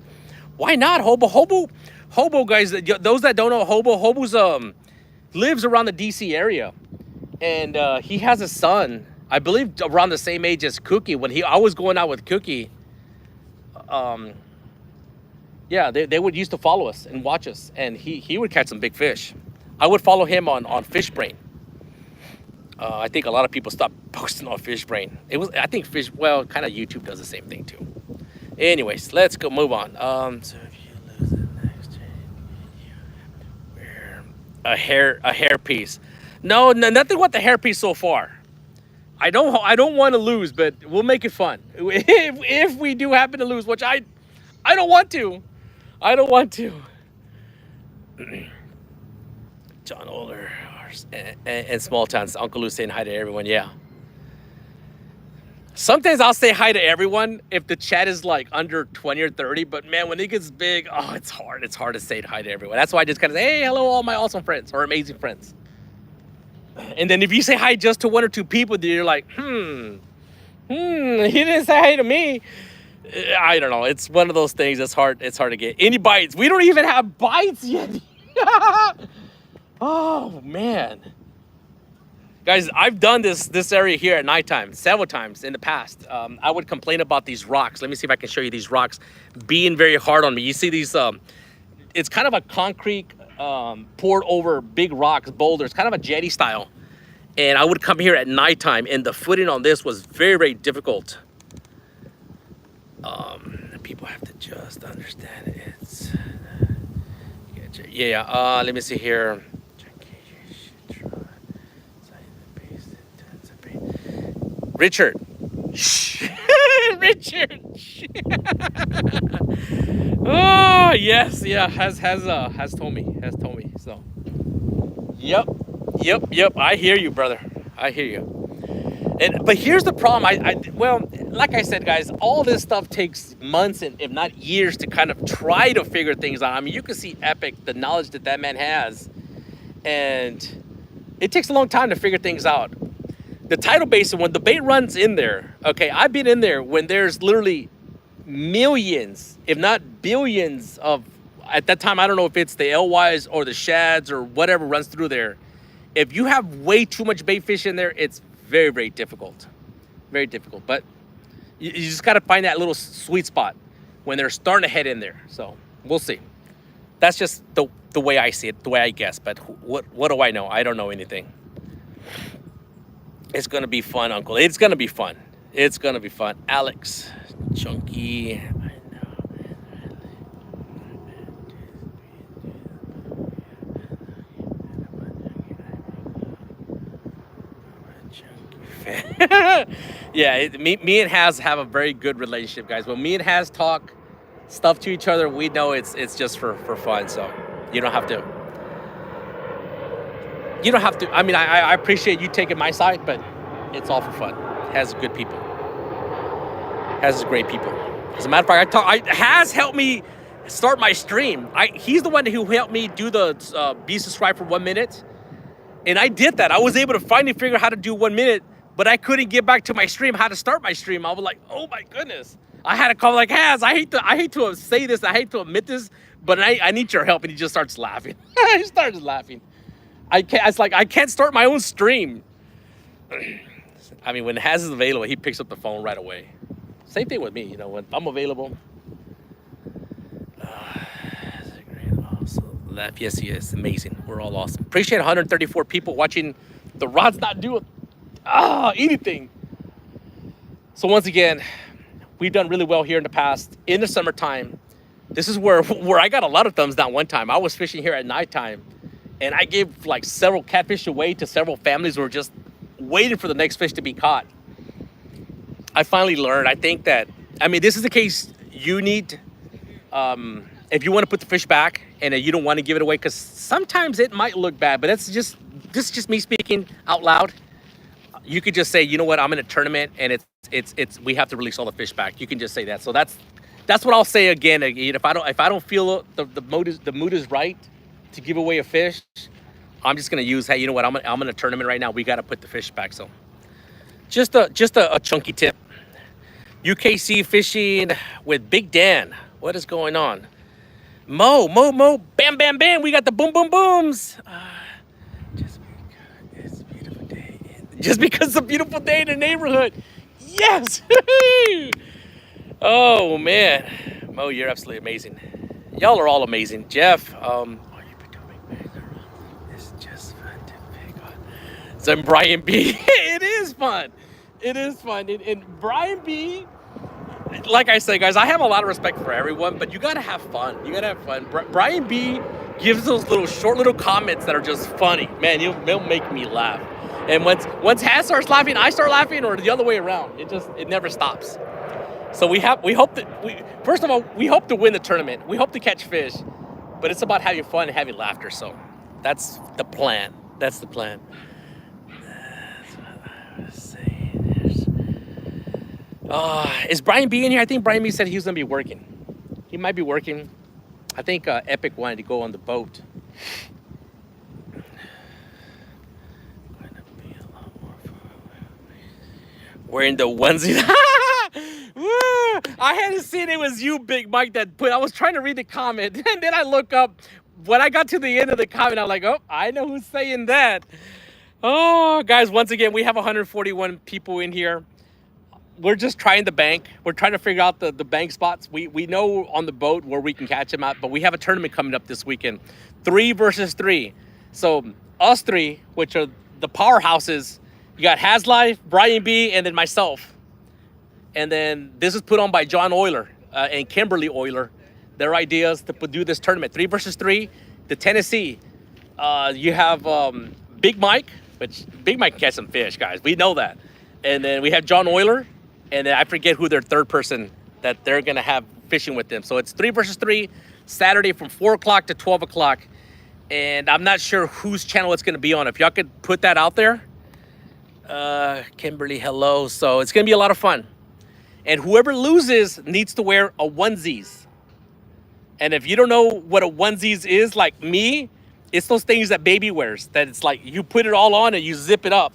Speaker 1: Why not, Hobo? Hobo, guys. Those that don't know, Hobo's lives around the DC area, and he has a son, I believe, around the same age as Cookie. When I was going out with Cookie, yeah, they would used to follow us and watch us, and he would catch some big fish. I would follow him on Fishbrain. I think a lot of people stopped posting on Fishbrain. I think well, kind of YouTube does the same thing too. Anyways, let's go move on. So if you lose the next game, you have to wear a hair piece. No, nothing with the hair piece so far. I don't want to lose, but we'll make it fun. If we do happen to lose, which I don't want to. I don't want to. John Oler and small towns. Uncle Lou saying hi to everyone. Yeah. Sometimes I'll say hi to everyone if the chat is like under 20 or 30. But man, when it gets big, oh, it's hard. It's hard to say hi to everyone. That's why I just kind of say, hey, hello, all my awesome friends or amazing friends. And then if you say hi just to 1 or 2 people, then you're like, he didn't say hi to me. I don't know. It's one of those things that's hard. It's hard to get any bites. We don't even have bites yet. Oh man, guys, I've done this area here at nighttime several times in the past. I would complain about these rocks. Let me see if I can show you these rocks being very hard on me. You see these? It's kind of a concrete poured over big rocks, boulders, kind of a jetty style. And I would come here at nighttime, and the footing on this was very, very difficult. People have to just understand it. Yeah. Let me see here. Richard. Shh. Richard. Oh yes, yeah. Has told me. So. Yep. I hear you, brother. I hear you. But here's the problem. Well, like I said, guys, all this stuff takes months and if not years to kind of try to figure things out. I mean, you can see Epic, the knowledge that man has, and it takes a long time to figure things out. The tidal basin, when the bait runs in there, okay, I've been in there when there's literally millions, if not billions of, at that time, I don't know if it's the LYs or the shads or whatever runs through there. If you have way too much bait fish in there, it's very, very difficult. Very difficult. But you just got to find that little sweet spot when they're starting to head in there. So we'll see. That's just the way I see it, the way I guess. But what do I know? I don't know anything. It's going to be fun, Uncle. It's going to be fun. It's going to be fun. Alex, Chunky. I know. Yeah, me and Haz have a very good relationship, guys. When me and Haz talk stuff to each other, we know it's just for fun. So you don't have to. I mean, I appreciate you taking my side, but it's all for fun. Haz good people. Haz is great people. As a matter of fact, Haz helped me start my stream. He's the one who helped me do the be subscribed for 1 minute. And I did that. I was able to finally figure out how to do 1 minute, but I couldn't get back to my stream, how to start my stream. I was like, oh my goodness. I had to call like, Haz, I hate to say this, I hate to admit this, but I need your help. And he just starts laughing. He starts laughing. I can't start my own stream. I mean, when Haz is available, he picks up the phone right away. Same thing with me, you know, when I'm available. Laugh. Yes, amazing. We're all awesome. Appreciate 134 people watching the rods not do anything. So once again, we've done really well here in the past. In the summertime, this is where I got a lot of thumbs down one time. I was fishing here at nighttime, and I gave like several catfish away to several families who were just waiting for the next fish to be caught. I finally learned. I think that, I mean, this is the case you need, if you want to put the fish back and you don't want to give it away, because sometimes it might look bad, but this is just me speaking out loud. You could just say, you know what, I'm in a tournament and we have to release all the fish back. You can just say that. So that's what I'll say again. If I don't feel the mood is right to give away a fish, I'm just gonna use, hey, you know what, I'm in a tournament right now. We got to put the fish back. So just a chunky tip. UKC fishing with Big Dan. What is going on? Mo, bam, bam, bam. We got the boom, boom, booms. Just because it's a beautiful day in the neighborhood. Yes. Oh man, Mo, you're absolutely amazing. Y'all are all amazing. Jeff, it's just fun to pick on. So Brian B. It is fun. It is fun. And Brian B., like I say, guys, I have a lot of respect for everyone, but you gotta have fun. You gotta have fun. Brian B. gives those short little comments that are just funny. Man, they'll make me laugh. And once Has starts laughing, I start laughing, or the other way around. It never stops. So we hope to win the tournament. We hope to catch fish, but it's about having fun and having laughter. So that's the plan. That's the plan. That's what I was saying. Is Brian B in here? I think Brian B said he was gonna be working. He might be working. I think Epic wanted to go on the boat. Wearing the onesie. I hadn't seen it was you, Big Mike, that put. I was trying to read the comment, and then I look up. When I got to the end of the comment, I'm like, oh, I know who's saying that. Oh, guys, once again, we have 141 people in here. We're just trying the bank. We're trying to figure out the bank spots. We know on the boat where we can catch them at, but we have a tournament coming up this weekend. 3 versus 3. So us three, which are the powerhouses, you got Haslife, Brian B, and then myself. And then this is put on by John Euler and Kimberly Euler. Their ideas to do this tournament. 3 versus 3, the Tennessee. You have Big Mike, which Big Mike can catch some fish, guys. We know that. And then we have John Euler, and then I forget who their third person that they're gonna have fishing with them. So it's 3 versus 3, Saturday from 4 o'clock to 12 o'clock. And I'm not sure whose channel it's gonna be on. If y'all could put that out there. Kimberly, hello. So it's gonna be a lot of fun. And whoever loses needs to wear a onesies. And if you don't know what a onesies is, like me, it's those things that baby wears, that it's like you put it all on and you zip it up.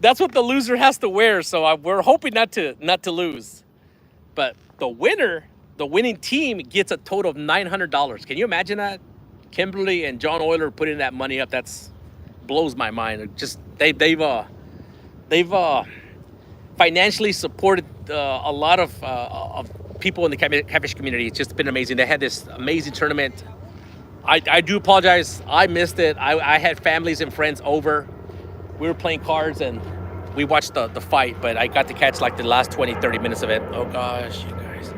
Speaker 1: That's what the loser has to wear. So we're hoping not to lose. But the winning team gets a total of $900. Can you imagine that? Kimberly and John Euler putting that money up. That's blows my mind. It just they've financially supported a lot of people in the catfish community. It's just been amazing. They had this amazing tournament. I do apologize. I missed it. I had families and friends over. We were playing cards and we watched the fight, but I got to catch like the last 20, 30 minutes of it. Oh gosh, you guys.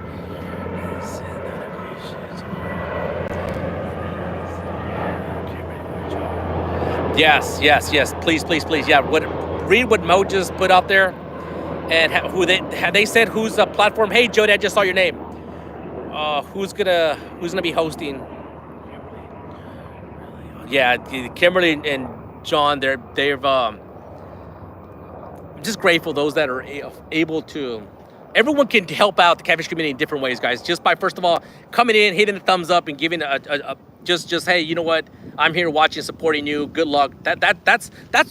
Speaker 1: Yes. Please. Yeah, read what Mo just put out there. And they said who's the platform. Hey Jody, I just saw your name. Who's gonna be hosting? Yeah, Kimberly and John. They've I'm just grateful those that are able to. Everyone can help out the catfish community in different ways, guys. Just by first of all coming in, hitting the thumbs up, and giving just hey, you know what? I'm here watching, supporting you. Good luck. That's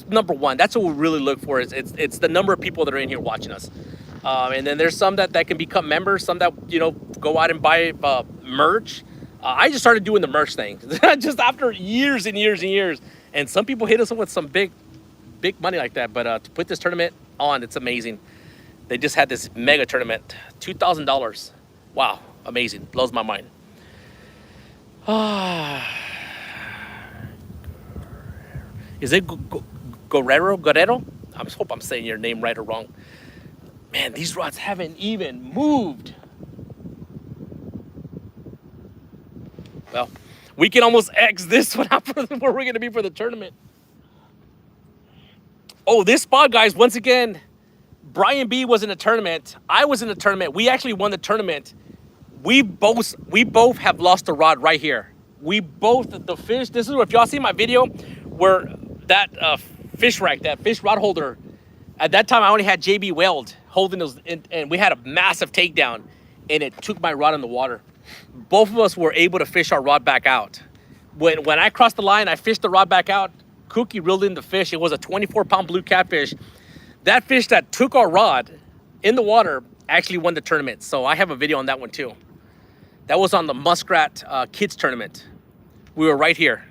Speaker 1: number one. That's what we really look for. It's the number of people that are in here watching us. And then there's some that can become members. Some that go out and buy merch. I just started doing the merch thing just after years and years and years. And some people hit us with some big money like that. But to put this tournament on, it's amazing. They just had this mega tournament, $2,000. Wow, amazing. Blows my mind. Is it Guerrero? I hope I'm saying your name right or wrong. Man, these rods haven't even moved. Well, we can almost X this one out for where we're going to be for the tournament. Oh, this spot, guys, once again, Brian B was in a tournament. I was in a tournament. We actually won the tournament. We both have lost a rod right here. We both, the fish, this is if y'all see my video where that fish rack, that fish rod holder, at that time I only had JB Weld holding those, and we had a massive takedown, and it took my rod in the water. Both of us were able to fish our rod back out. When I crossed the line, I fished the rod back out. Cookie reeled in the fish. It was a 24-pound blue catfish. That fish that took our rod in the water actually won the tournament. So I have a video on that one too. That was on the Muskrat Kids Tournament. We were right here.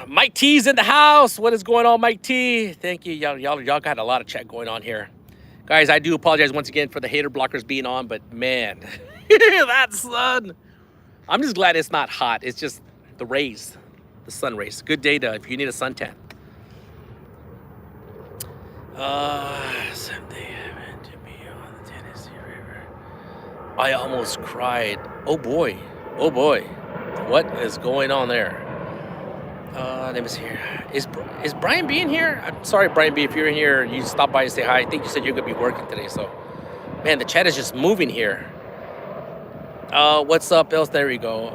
Speaker 1: Mike T's in the house. What is going on, Mike T? Thank you. Y'all got a lot of chat going on here. Guys, I do apologize once again for the hater blockers being on, but man, that sun. I'm just glad it's not hot. It's just the rays, the sun rays. Good day to, if you need a suntan. Someday having to be on the Tennessee River. I almost cried. Oh boy. Oh boy. What is going on there? Name is here. Is Brian B in here? I'm sorry, Brian B, if you're in here, you stop by and say hi. I think you said you're gonna be working today, so man, the chat is just moving here. What's up, else? There we go.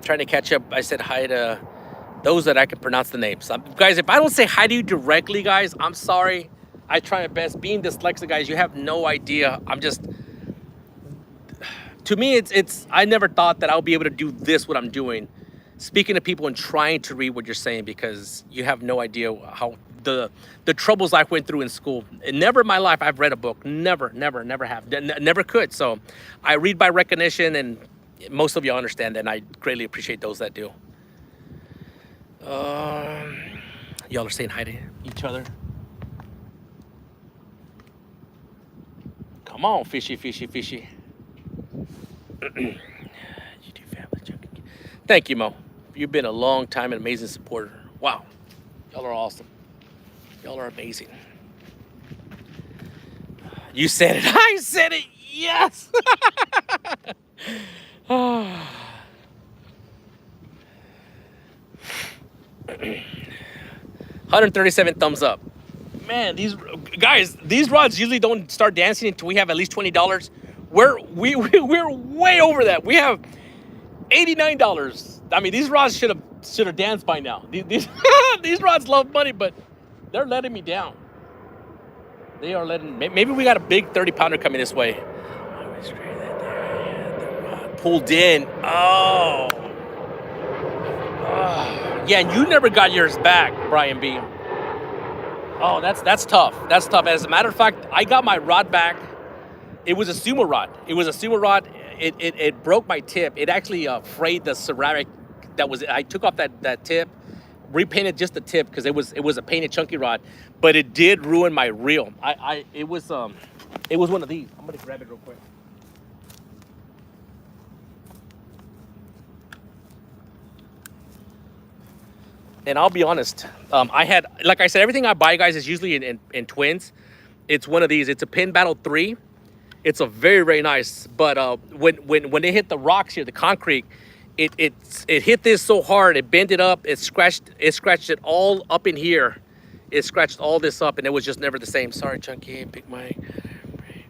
Speaker 1: Trying to catch up. I said hi to those that I can pronounce the names. Guys, if I don't say hi to you directly, guys, I'm sorry. I try my best. Being dyslexic, guys, you have no idea. I'm just, to me, it's I never thought that I'll be able to do this, what I'm doing. Speaking to people and trying to read what you're saying, because you have no idea how the troubles I went through in school. And never in my life I've read a book. Never have. Never could. So I read by recognition, and most of y'all understand that, and I greatly appreciate those that do. Y'all are saying hi to each other. Come on, fishy, fishy, fishy. You do family joking. Thank you, Mo. You've been a long time and amazing supporter. Wow. Y'all are awesome. Y'all are amazing. You said it. I said it. Yes. 137 thumbs up. Man, these guys, these rods usually don't start dancing until we have at least $20. We're way over that. We have $89. I mean, these rods should have danced by now. These these rods love money, but they're letting me down. They are letting. Maybe we got a big 30-pounder coming this way. The rod pulled in. Oh. Yeah, and you never got yours back, Brian B. Oh, that's tough. That's tough. As a matter of fact, I got my rod back. It was a sumo rod. It broke my tip. It actually frayed the ceramic that was. I took off that tip, repainted just the tip because it was a painted chunky rod, but it did ruin my reel. It was one of these. I'm gonna grab it real quick. And I'll be honest, I had, like I said, everything I buy, guys, is usually in twins. It's one of these. It's a Pin Battle 3. It's a very, very nice. But when they hit the rocks here, the concrete, it hit this so hard, it bent it up, it scratched it all up in here. It scratched all this up, and it was just never the same. Sorry, Chunky, pick my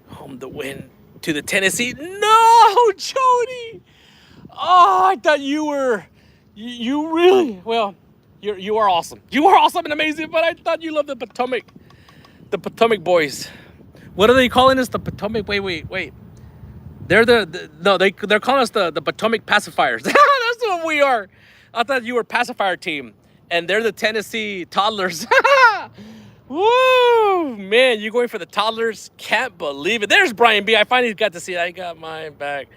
Speaker 1: home the win to the Tennessee. No, Jody. Oh, I thought you really, well, you are awesome. You are awesome and amazing, but I thought you loved the Potomac boys. What are they calling us? The Potomac, wait. They're they're calling us the Potomac pacifiers. That's what we are. I thought you were pacifier team, and they're the Tennessee toddlers. Woo, man, you're going for the toddlers. Can't believe it. There's Brian B. I finally got to see it. I got mine back.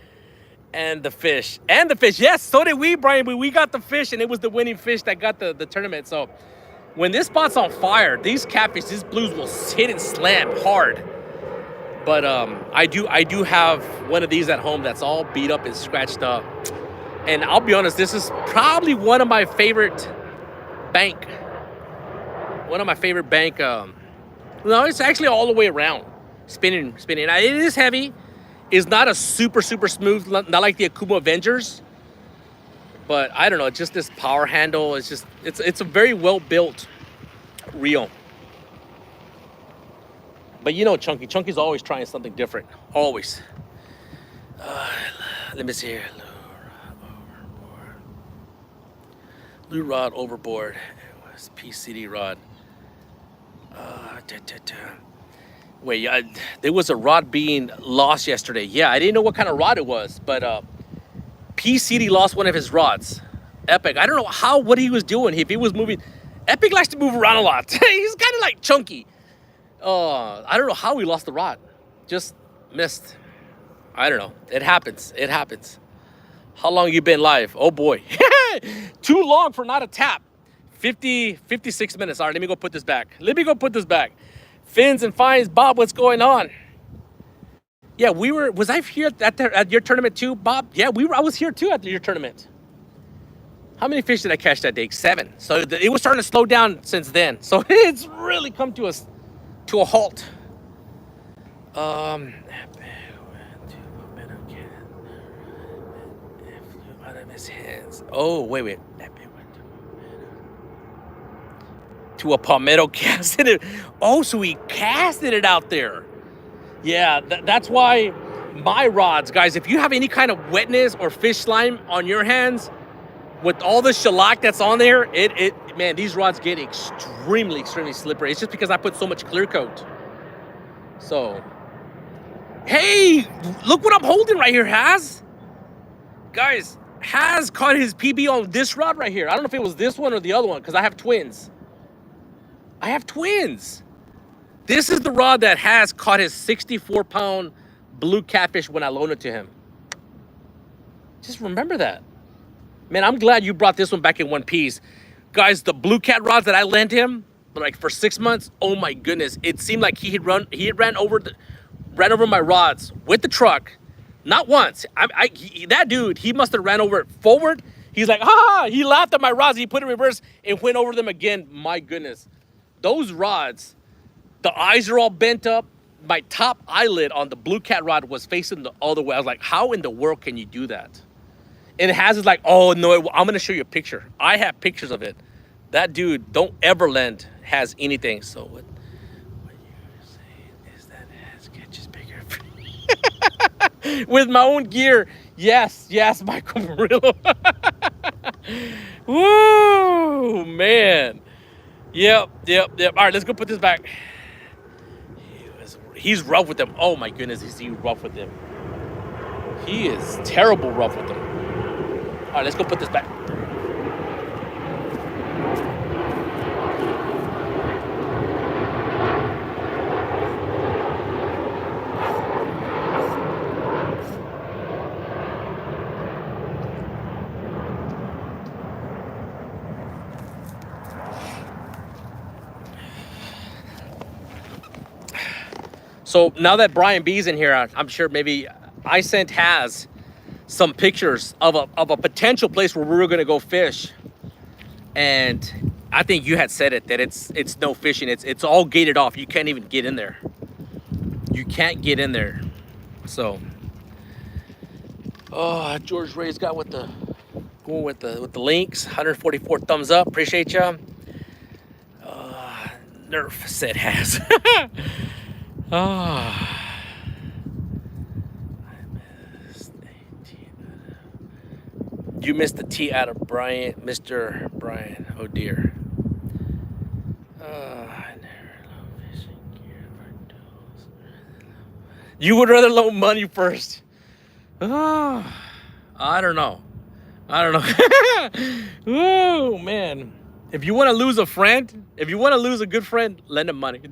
Speaker 1: And the fish. Yes, so did we, Brian. But we got the fish, and it was the winning fish that got the tournament. So when this spot's on fire, these catfish, these blues will hit and slam hard. But I do have one of these at home that's all beat up and scratched up. And I'll be honest, this is probably one of my favorite bank. No, it's actually all the way around. Spinning. Now, it is heavy. It's not a super smooth, not like the Okuma Avengers. But I don't know, just this power handle. It's a very well built reel. But you know Chunky. Chunky's always trying something different. Always. Let me see here. Blue rod overboard. It was PCD rod. Wait, yeah, there was a rod being lost yesterday. Yeah, I didn't know what kind of rod it was, but PCD lost one of his rods. Epic. I don't know what he was doing. If he was moving, Epic likes to move around a lot. He's kind of like Chunky. I don't know how he lost the rod. Just missed. I don't know. It happens. It happens. How long you been live? Oh boy. Too long for not a tap. 56 minutes. All right, let me go put this back. Fins and fines. Bob, what's going on? Yeah, was I here at your tournament too, Bob? Yeah, I was here too at your tournament. How many fish did I catch that day? 7. So it was starting to slow down since then. So it's really come to a halt. Out of his hands. Oh, wait. To a palmetto casted it. Oh, so he casted it out there. Yeah, that's why my rods, guys, if you have any kind of wetness or fish slime on your hands, with all the shellac that's on there, man, these rods get extremely slippery. It's just because I put so much clear coat. So, hey, look what I'm holding right here, Haz. Guys, Haz caught his PB on this rod right here. I don't know if it was this one or the other one, because I have twins. This is the rod that Haz caught his 64-pound blue catfish when I loaned it to him. Just remember that. Man, I'm glad you brought this one back in one piece. Guys, the blue cat rods that I lent him, like for 6 months, oh my goodness. It seemed like he had ran over my rods with the truck. Not once. That dude, he must have ran over it forward. He's like, he laughed at my rods. He put it in reverse and went over them again. My goodness. Those rods, the eyes are all bent up. My top eyelid on the blue cat rod was facing the other way. I was like, how in the world can you do that? And it has like, oh no, I'm going to show you a picture. I have pictures of it. That dude, don't ever lend Has anything. So what you're saying is that Has catches bigger with my own gear. Yes, Michael Murillo. Woo, man. Yep. All right, let's go put this back. He's rough with them. Oh my goodness, is he rough with them? He is terrible rough with them. All right, let's go put this back. So now that Brian B's in here, I'm sure maybe I sent Has some pictures of a potential place where we were gonna go fish. And I think you had said it, that it's no fishing. It's all gated off. You can't even get in there. You can't get in there. So, George Ray's got going with the links. 144 thumbs up. Appreciate ya. Nerf said Has. I missed a T. You missed the T out of Mr. Brian. Oh dear. I never love fishing gear or tools. You would rather loan money first. I don't know. Oh man. If you want to lose a friend, if you want to lose a good friend, lend him money. Is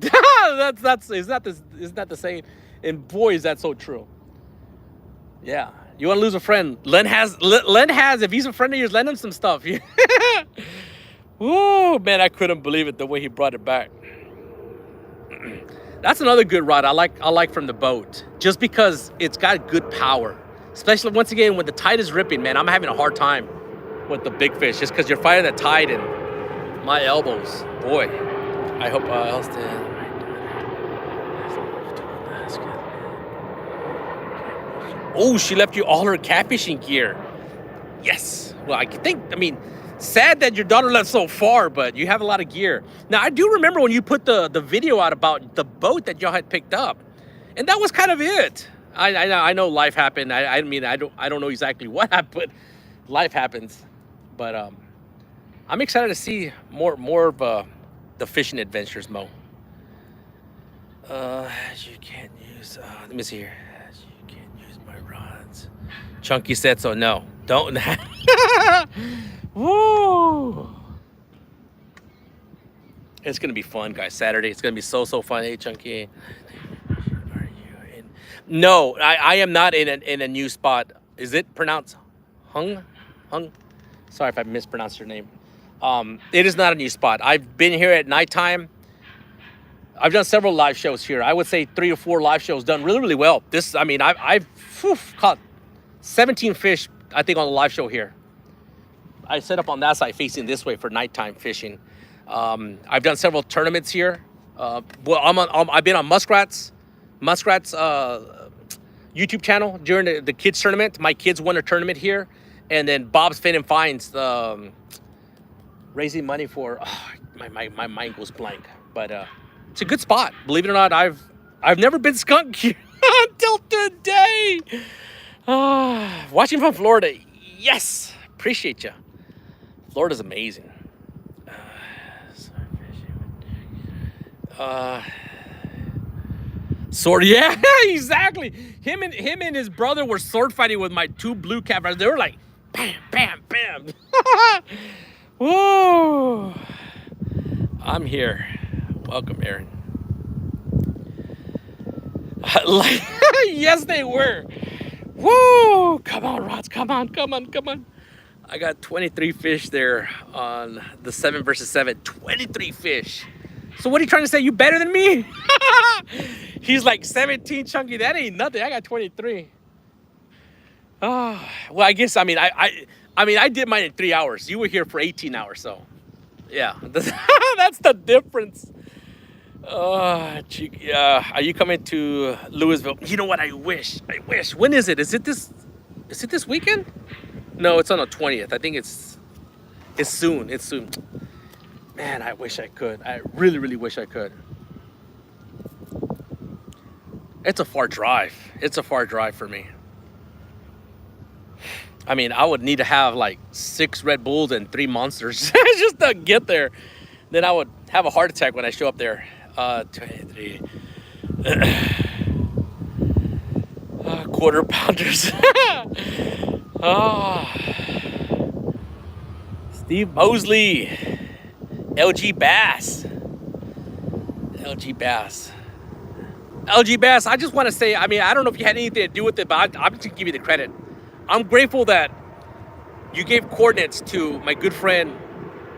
Speaker 1: that the saying? And boy, is that so true. Yeah. You want to lose a friend, Len has, if he's a friend of yours, lend him some stuff. Oh man, I couldn't believe it the way he brought it back. That's another good rod I like from the boat, just because it's got good power. Especially once again when the tide is ripping, man, I'm having a hard time with the big fish just because you're fighting the tide and my elbows. Boy, I hope else did. Oh, she left you all her catfishing gear. Yes. Well, I mean, Sad that your daughter left so far, but you have a lot of gear. Now, I do remember when you put the video out about the boat that y'all had picked up, and that was kind of it. I know life happened. I mean, I don't know exactly what happened. Life happens, but I'm excited to see more of the fishing adventures, Mo. You can't use. Let me see here. You can't use my rods. Chunky said so. No, don't. Woo! It's gonna be fun, guys. Saturday, it's gonna be so fun. Hey, Chunky, are you in? No, I am not in a new spot. Is it pronounced Hung? Sorry if I mispronounced your name. It is not a new spot. I've been here at nighttime. I've done several live shows here. I would say 3 or 4 live shows done really well. This, I mean, I've caught 17 fish, I think, on the live show here. I set up on that side facing this way for nighttime fishing. I've done several tournaments here. Well, I've been on Muskrat's YouTube channel during the kids tournament. My kids won a tournament here, and then Bob's Fin and Finds raising money for. My mind goes blank, but it's a good spot. Believe it or not, I've never been skunk here until today. Watching from Florida, yes, appreciate you. Florida's amazing. Sword, yeah, exactly. Him and his brother were sword fighting with my 2 blue catfish. They were like, bam, bam, bam. Whoa! I'm here. Welcome, Aaron. Like, yes, they were. Woo! Come on, rods. Come on. I got 23 fish there on the 7 versus 7. 23 fish. So what are you trying to say? You better than me? He's like 17, Chunky. That ain't nothing. I got 23. Oh, well, I guess, I mean, I did mine in 3 hours. You were here for 18 hours, so yeah, that's the difference. Are you coming to Louisville? You know what? I wish. When is it? Is it this weekend? No, it's on the 20th. I think it's soon. It's soon. Man, I wish I could. I really wish I could. It's a far drive. It's a far drive for me. I mean, I would need to have like 6 Red Bulls and 3 Monsters just to get there. Then I would have a heart attack when I show up there. 23 quarter pounders. Steve Mosley, LG Bass. I just want to say, I mean, I don't know if you had anything to do with it, but I'm just gonna give you the credit. I'm grateful that you gave coordinates to my good friend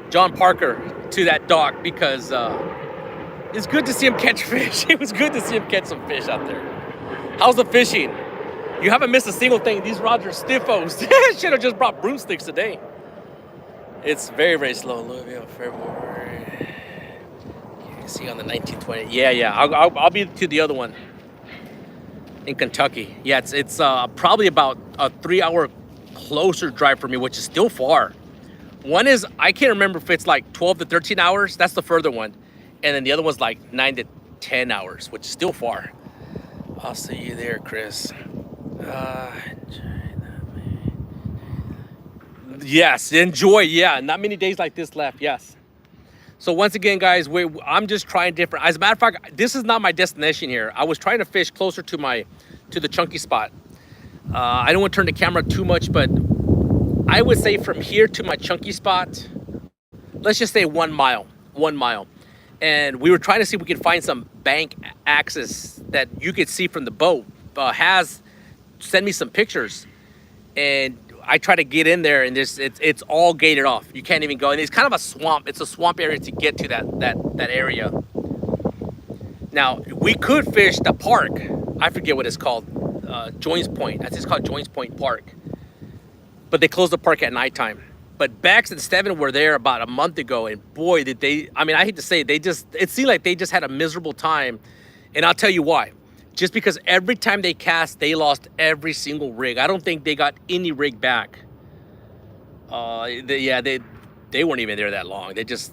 Speaker 1: John Parker to that dock, because it's good to see him catch fish. It was good to see him catch some fish out there. How's the fishing? You haven't missed a single thing. These rods are stiffos. Should have just brought broomsticks today. It's very slow. Louisville, February. You can see on the 1920. Yeah. I'll be to the other one in Kentucky. Yeah, it's probably about a 3-hour closer drive for me, which is still far. One is, I can't remember if it's like 12 to 13 hours. That's the further one. And then the other one's like 9 to 10 hours, which is still far. I'll see you there, Chris. Yes, enjoy. Yeah, not many days like this left. Yes. So once again, guys, I'm just trying different. As a matter of fact, this is not my destination here. I was trying to fish closer to the chunky spot. I don't want to turn the camera too much, but I would say from here to my chunky spot, let's just say 1 mile. 1 mile. And we were trying to see if we could find some bank access that you could see from the boat. Send me some pictures, and I try to get in there, and it's all gated off. You can't even go, and it's kind of a swamp. It's a swamp area to get to that area. Now we could fish the park. I forget what it's called. Joins Point. I think it's called Joins Point Park. But they closed the park at nighttime. But Bax and Steven were there about a month ago, and boy, did they, I mean, I hate to say it, it seemed like they just had a miserable time. And I'll tell you why. Just because every time they cast, they lost every single rig. I don't think they got any rig back. They they weren't even there that long. They just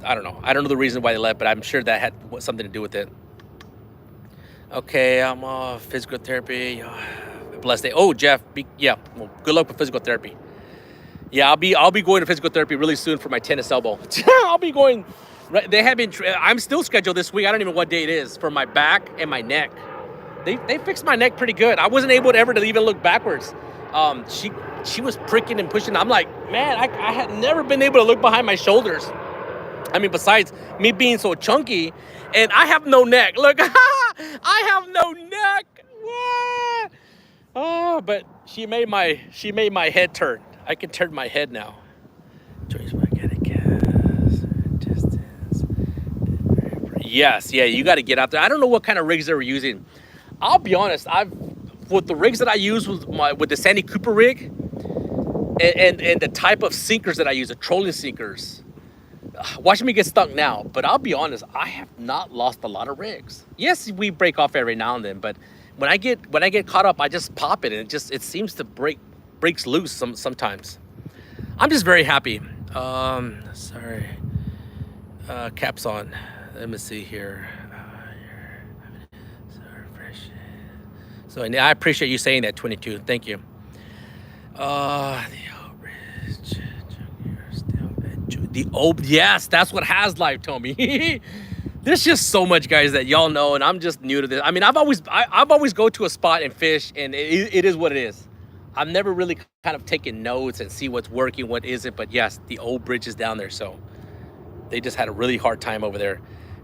Speaker 1: I don't know. I don't know the reason why they left, but I'm sure that had something to do with it. Okay, I'm off physical therapy. Blessed day. Oh, Jeff. Yeah. Well, good luck with physical therapy. Yeah, I'll be going to physical therapy really soon for my tennis elbow. I'll be going. They have been. I'm still scheduled this week. I don't even know what day it is for my back and my neck. They fixed my neck pretty good. I wasn't able to ever to even look backwards. She was pricking and pushing. I'm like, man, I had never been able to look behind my shoulders. I mean, besides me being so chunky, and I have no neck. Look, I have no neck. What? Oh, but she made my head turn. I can turn my head now. Yes, yeah, you got to get out there. I don't know what kind of rigs they were using. I'll be honest. With the rigs that I use with the Sandy Cooper rig, and the type of sinkers that I use, the trolling sinkers. Watching me get stuck now, but I'll be honest. I have not lost a lot of rigs. Yes, we break off every now and then, but when I get caught up, I just pop it, and it seems to breaks loose sometimes. I'm just very happy. Sorry. Caps on. Let me see here. So I appreciate you saying that, 22. Thank you. Yes, that's what Has Life told me. There's just so much, guys, that y'all know, and I'm just new to this. I mean, I've always go to a spot and fish, and it is what it is. I've never really kind of taken notes and see what's working, what isn't. But yes, the old bridge is down there, so they just had a really hard time over there.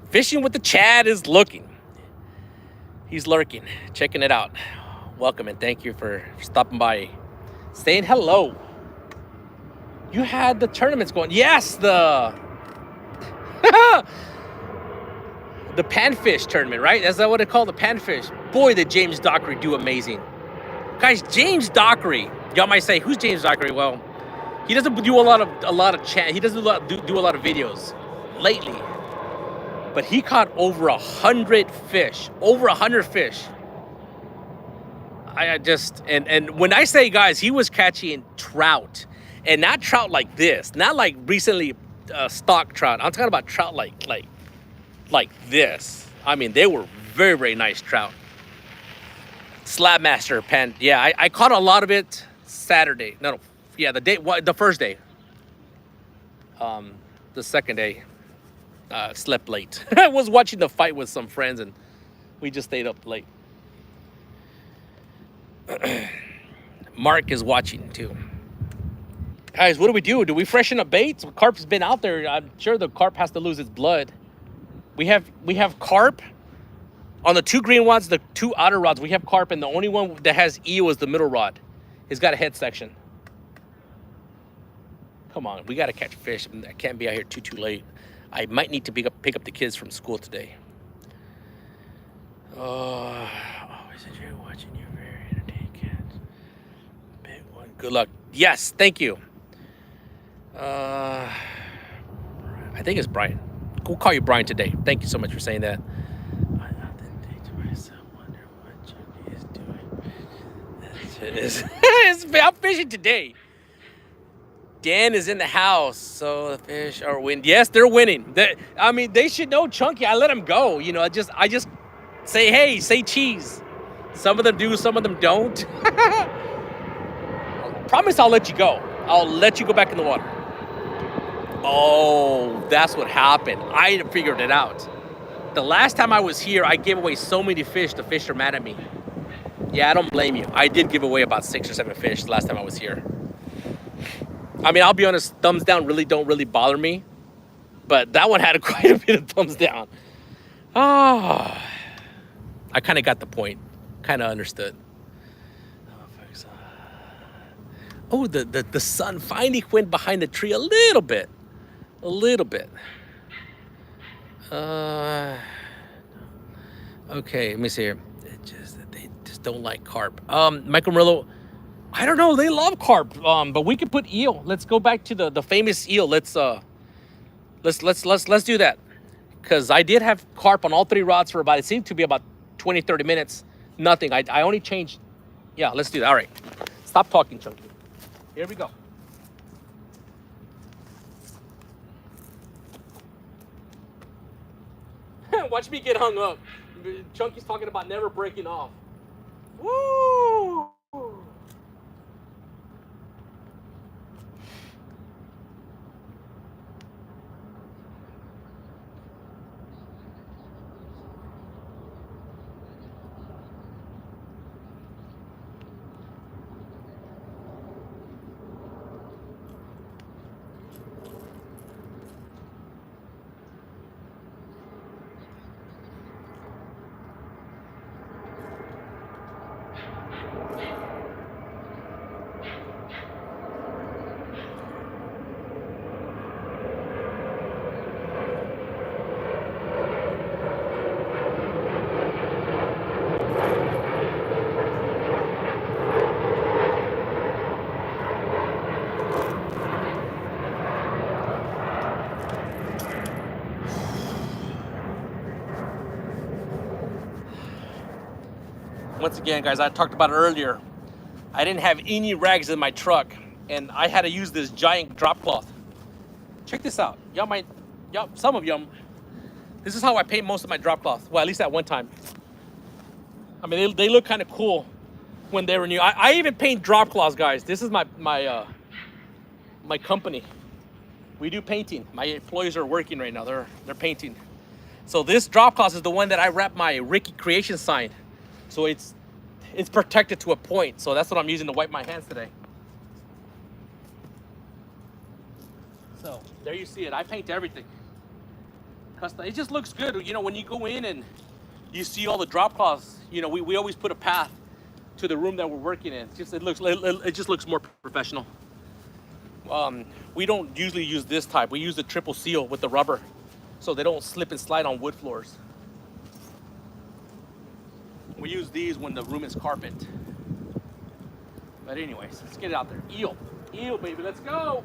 Speaker 1: Fishing with the Chad is looking. He's lurking, checking it out. Welcome and thank you for stopping by, saying hello. You had the tournaments going. Yes, the panfish tournament, right? Is that what they call the panfish? Boy, did James Dockery do amazing. Guys, James Dockery. Y'all might say, who's James Dockery? Well, he doesn't do a lot of chat. He doesn't do a lot of videos lately. But he caught over 100 fish. Over 100 fish. I just and when I say, guys, he was catching trout, and not trout like this, not like recently stock trout. I'm talking about trout like this. I mean, they were very, very nice trout. Slabmaster pen. Yeah, I caught a lot of it Saturday. No, yeah, the first day. The second day, slept late. I was watching the fight with some friends, and we just stayed up late. Mark is watching too. Guys, what do we do? Do we freshen up baits? Carp's been out there. I'm sure the carp has to lose its blood. We have carp on the two green rods, the two outer rods. We have carp, and the only one that has eel is the middle rod. It's got a head section. Come on, we got to catch fish. I can't be out here too late. I might need to pick up the kids from school today. Oh, always enjoy watching you. Very entertaining. Big one. Good luck. Yes, thank you. I think it's Brian. We'll call you Brian today. Thank you so much for saying that. I often think to myself, wonder what Chucky is doing. I'm fishing today. Dan is in the house, so the fish are winning. Yes, they're winning. They should know Chunky. I let them go. You know, I just say, hey, say cheese. Some of them do, some of them don't. Promise I'll let you go. I'll let you go back in the water. Oh, that's what happened. I figured it out. The last time I was here, I gave away so many fish, the fish are mad at me. Yeah, I don't blame you. I did give away about 6 or 7 fish the last time I was here. I mean, I'll be honest, thumbs down don't really bother me. But that one had quite a bit of thumbs down. Oh, I kind of got the point. Kind of understood. Oh, the sun finally went behind the tree a little bit. A little bit. Okay, let me see here. They just don't like carp. Michael Murillo, I don't know. They love carp. But we could put eel. Let's go back to the famous eel. Let's do that. Because I did have carp on all 3 rods for about, it seemed to be about 20, 30 minutes. Nothing. I only changed. Yeah, let's do that. All right. Stop talking, Chunky. Here we go. Watch me get hung up. Chunky's talking about never breaking off. Woo! Once again, guys, I talked about it earlier. I didn't have any rags in my truck, and I had to use this giant drop cloth. Check this out. Some of y'all, this is how I paint most of my drop cloth. Well, at least at one time. I mean, they look kind of cool when they were new. I even paint drop cloths, guys. This is my company. We do painting. My employees are working right now. They're painting. So this drop cloth is the one that I wrap my Ricky Creation sign. So it's protected to a point. So that's what I'm using to wipe my hands today. So there you see it. I paint everything. Custom. It just looks good. You know, when you go in and you see all the drop cloths, you know, we always put a path to the room that we're working in. It just looks more professional. We don't usually use this type. We use the triple seal with the rubber, so they don't slip and slide on wood floors. We use these when the room is carpet. But anyways, let's get it out there. Eel, baby, let's go.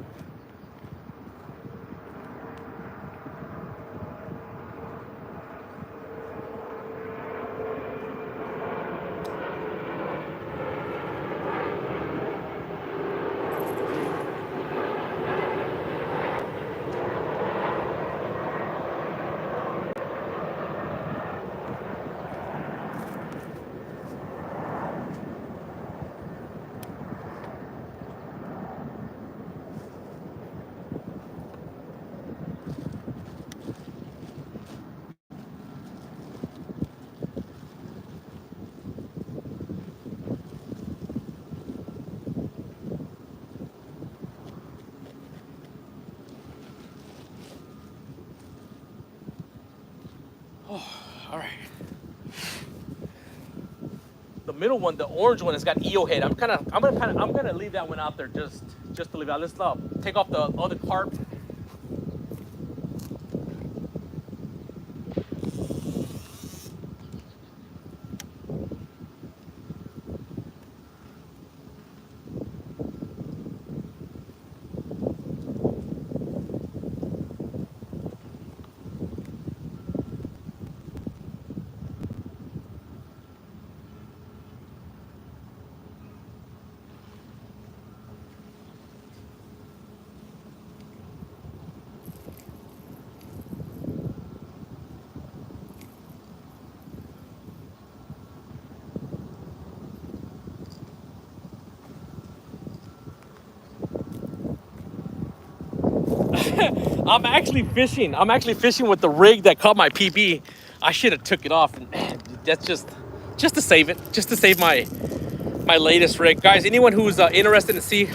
Speaker 1: All right. The middle one, the orange one, has got eel head. I'm gonna leave that one out there just to leave it out. Let's take off the other carp. I'm actually fishing with the rig that caught my PB. I should have took it off, and that's just to save it, just to save my latest rig. Guys, anyone who's interested in see,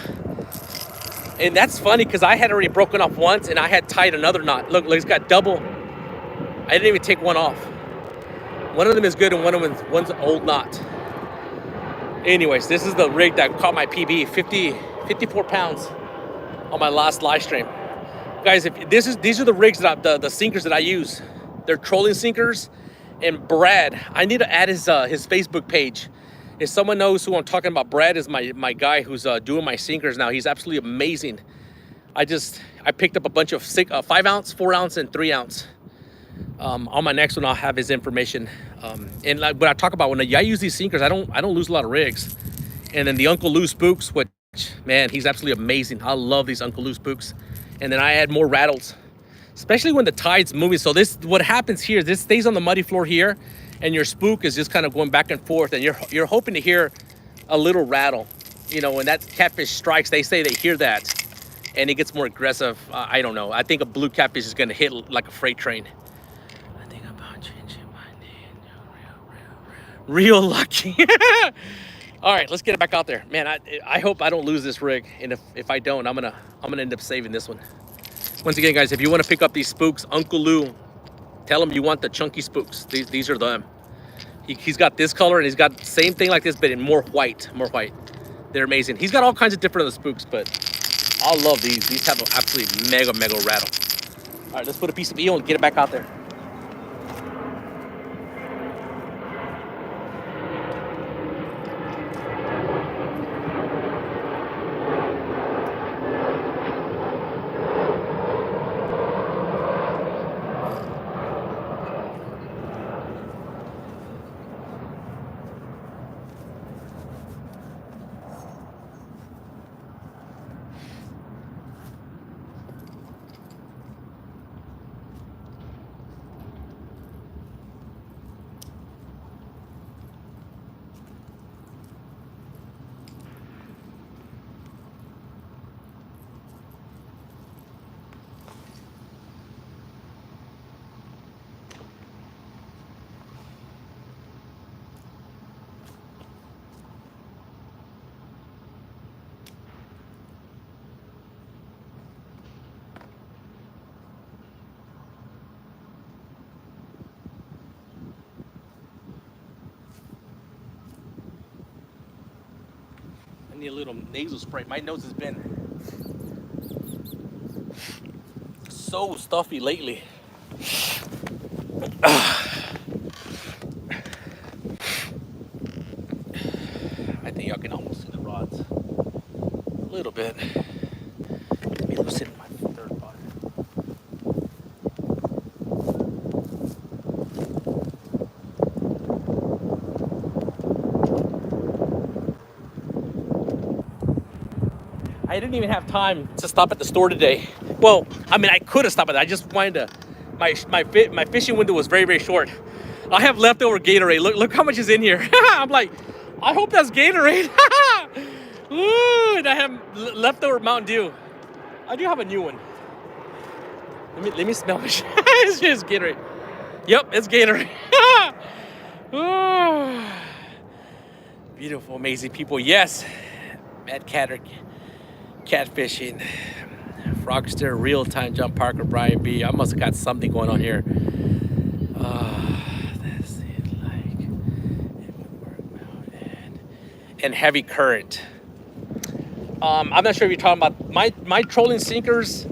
Speaker 1: and that's funny because I had already broken off once and I had tied another knot. Look, it's got double. I didn't even take one off. One of them is good and one's an old knot. Anyways, this is the rig that caught my PB, 54 pounds on my last live stream. Guys, these are the rigs that the sinkers that I use. They're trolling sinkers. And Brad, I need to add his Facebook page. If someone knows who I'm talking about, Brad is my guy who's doing my sinkers now. He's absolutely amazing. I picked up a bunch of 5 ounce, 4 ounce, and 3 ounce. On my next one, I'll have his information. And like when I talk about when I use these sinkers, I don't lose a lot of rigs. And then the Uncle Lou spooks, which man, he's absolutely amazing. I love these Uncle Lou spooks. And then I add more rattles. especially when the tide's moving. So this, what happens here, this stays on the muddy floor here, and your spook is just kind of going back and forth, and you're hoping to hear a little rattle. You know, when that catfish strikes, they say they hear that, and it gets more aggressive. I don't know. I think a blue catfish is gonna hit like a freight train. I think about changing my name. Real lucky. All right, let's get it back out there, man. I hope I don't lose this rig, and if I don't, I'm gonna end up saving this one. Once again, guys, if you want to pick up these spooks, Uncle Lou, tell him you want the chunky spooks. These are them. He's got this color, and he's got the same thing like this, but in more white. They're amazing. He's got all kinds of different other spooks, but I love these. These have an absolutely mega rattle. All right, let's put a piece of eel and get it back out there. Need a little nasal spray. My nose has been so stuffy lately. I think y'all can almost see the rods a little bit. Let me loosen my third rod. I didn't even have time to stop at the store today. Well, I mean, I could have stopped at that. I just wanted to, my fishing window was very short. I have leftover Gatorade. Look how much is in here. I'm like, I hope that's Gatorade. Ooh, and I have leftover Mountain Dew. I do have a new one. Let me smell it. It's just Gatorade. Yep, it's Gatorade. Ooh. Beautiful, amazing people. Yes, Mad Catter. Catfishing, Frogster, Real Time, John Parker, Brian B. I must have got something going on here. That's it, like it would work out. And heavy current. I'm not sure if you're talking about my trolling sinkers.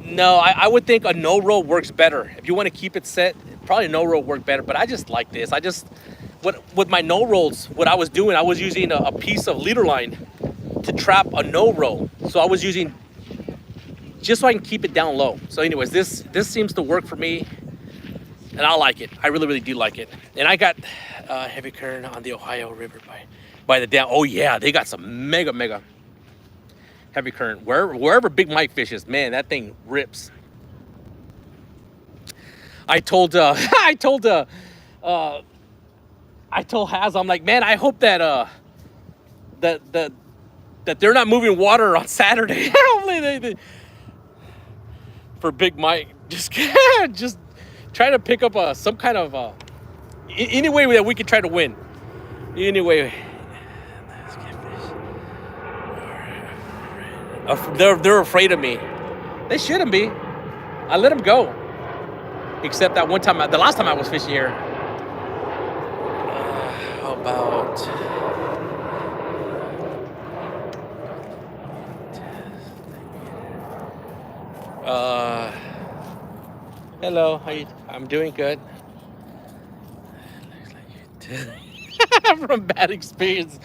Speaker 1: No, I would think a no roll works better. If you want to keep it set, probably no roll work better. But I just like this. With my no rolls, what I was doing, I was using a piece of leader line to trap a no roll. So I was using just so I can keep it down low. So anyways, this seems to work for me, and I like it. I really do like it. And I got heavy current on the Ohio River by the dam. Oh yeah, they got some mega heavy current. Wherever Big Mike fishes, man, that thing rips. I told Haz, I'm like, man, I hope that that they're not moving water on Saturday. Hopefully for Big Mike, just try to pick up some kind of any way that we can try to win. Anyway, they're afraid of me. They shouldn't be. I let them go. Except that one time, the last time I was fishing here. How about? Hello, how you? I'm doing good. Looks like you from bad experience.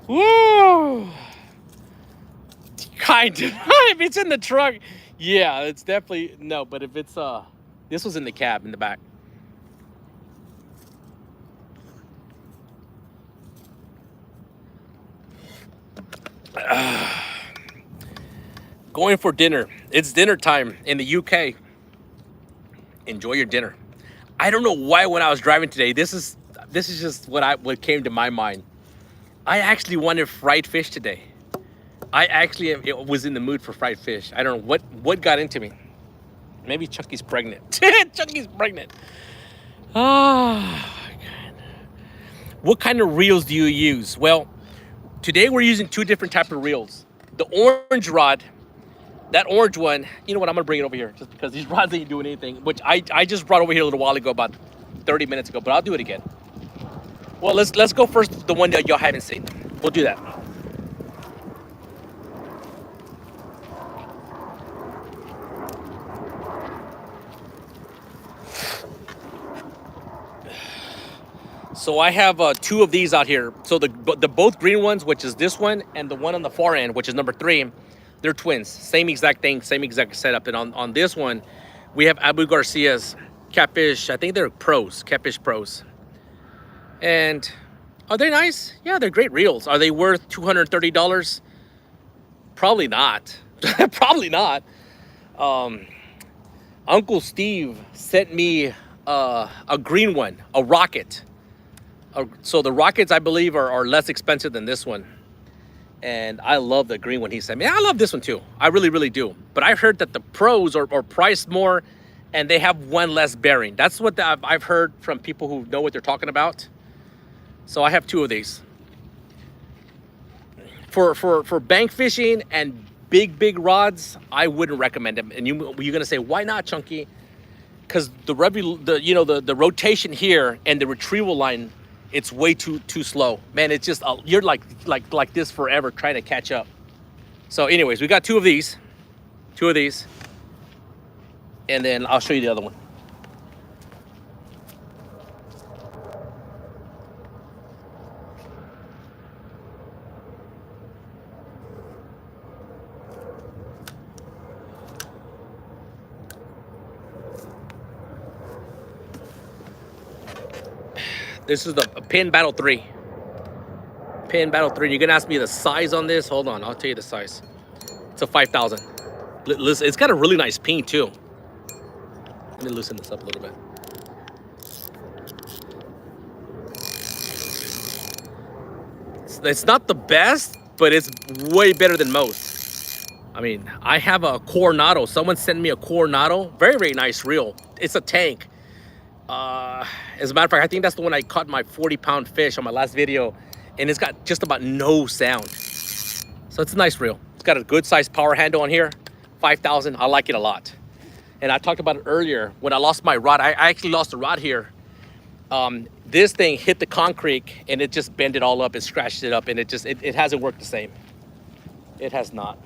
Speaker 1: Woo! Kind of. If it's in the truck, yeah, it's definitely no. But if it's this was in the cab in the back. Going for dinner. It's dinner time in the UK. enjoy your dinner. I don't know why when I was driving today, this is just what came to my mind. I actually wanted fried fish today. It was in the mood for fried fish. I don't know what got into me. Maybe Chucky's pregnant. Chucky's pregnant. Oh, God. What kind of reels do you use? Well, today we're using two different type of reels. The orange rod, that orange one, you know what, I'm gonna bring it over here just because these rods ain't doing anything, which I just brought over here a little while ago, about 30 minutes ago, but I'll do it again. Well, let's go first, the one that y'all haven't seen. We'll do that. So I have two of these out here. So the both green ones, which is this one, and the one on the far end, which is number 3, they're twins. Same exact thing, same exact setup. And on this one, we have Garcia's Catfish. I think they're pros, Catfish pros. And are they nice? Yeah, they're great reels. Are they worth $230? Probably not. Probably not. Uncle Steve sent me a green one, a rocket. So the rockets, I believe, are less expensive than this one. And I love the green one he sent me. I love this one too. I really, really do. But I've heard that the pros are priced more and they have one less bearing. That's what I've heard from people who know what they're talking about. So I have two of these. For bank fishing and big rods, I wouldn't recommend them. And you're gonna say, why not, Chunky? Because the rotation here and the retrieval line, it's way too slow, man. It's just you're like this forever trying to catch up. So anyways, we got two of these, and then I'll show you the other one. This is the Pin Battle 3. Pin Battle 3. You're gonna ask me the size on this? Hold on, I'll tell you the size. It's a 5,000. Listen, it's got a really nice ping too. Let me loosen this up a little bit. It's not the best, but it's way better than most. I mean, I have a Coronado. Someone sent me a Coronado. Very, very nice reel. It's a tank. As a matter of fact, I think that's the one I caught my 40-pound fish on my last video, and it's got just about no sound. So it's a nice reel. It's got a good sized power handle on here, 5,000. I like it a lot. And I talked about it earlier when I lost my rod. I actually lost a rod here. This thing hit the concrete and it just bent it all up and scratched it up, and it hasn't worked the same. It has not.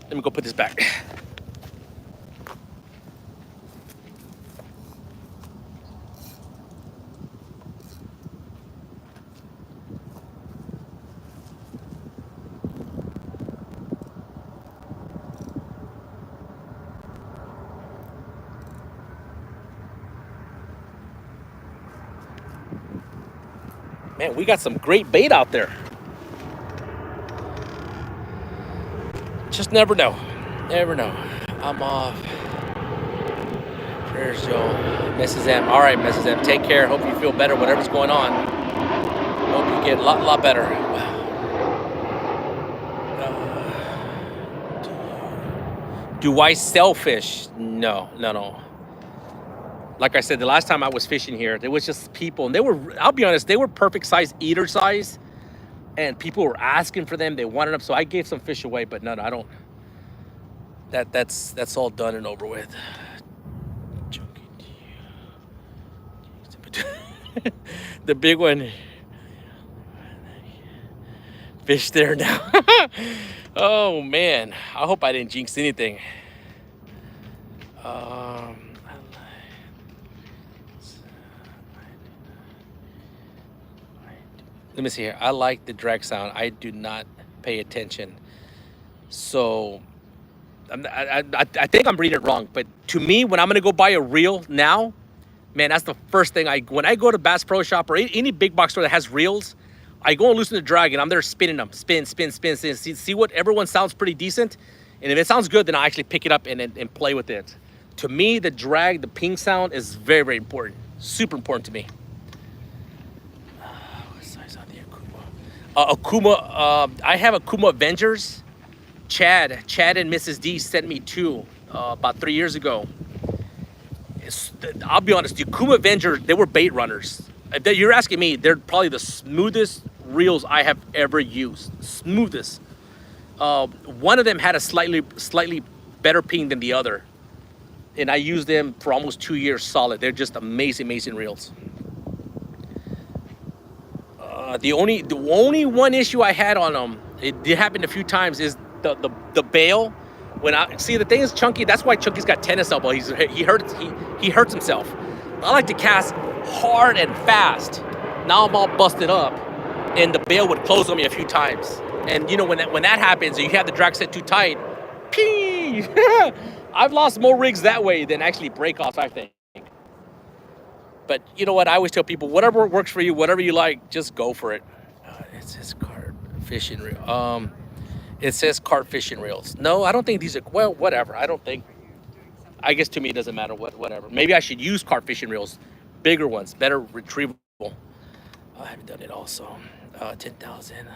Speaker 1: Let me go put this back. Man, we got some great bait out there. Just never know. Never know. I'm off. There's Joe. Mrs. M. All right, Mrs. M. Take care. Hope you feel better, whatever's going on. Hope you get a lot better. Do I sell fish? No. Like I said, the last time I was fishing here, there was just people, and I'll be honest, they were perfect size, eater size, and people were asking for them. They wanted them, so I gave some fish away, but no, I don't. That's all done and over with. The big one. Fish there now. Oh, man. I hope I didn't jinx anything. Let me see here. I like the drag sound. I do not pay attention. So I think I'm reading it wrong. But to me, when I'm going to go buy a reel now, man, that's the first thing when I go to Bass Pro Shop or any big box store that has reels, I go and loosen the drag and I'm there spinning them. Spin. See what everyone sounds pretty decent. And if it sounds good, then I actually pick it up and play with it. to me, the drag, the ping sound is very, very important. Super important to me. What size on the Okuma? I have Okuma Avengers. Chad and Mrs. D sent me 2 about 3 years ago. I'll be honest, the Okuma Avenger, they were bait runners. If you're asking me, they're probably the smoothest reels I have ever used. Smoothest. One of them had a slightly better ping than the other. And I used them for almost 2 years solid. They're just amazing reels. The only one issue I had on them, it did happen a few times, is the bail. When I see, the thing is, Chunky, that's why Chunky's got tennis elbow. He hurts himself. I like to cast hard and fast. Now I'm all busted up, and the bail would close on me a few times. And you know, when that happens, and you have the drag set too tight, pee. I've lost more rigs that way than actually break offs, I think. But you know what? I always tell people, whatever works for you, whatever you like, just go for it. It says carp fishing reel. It says carp fishing reels. No, I don't think these are, well, whatever. I don't think, I guess to me it doesn't matter, whatever. Maybe I should use carp fishing reels, bigger ones, better retrievable. I haven't done it also. 10,000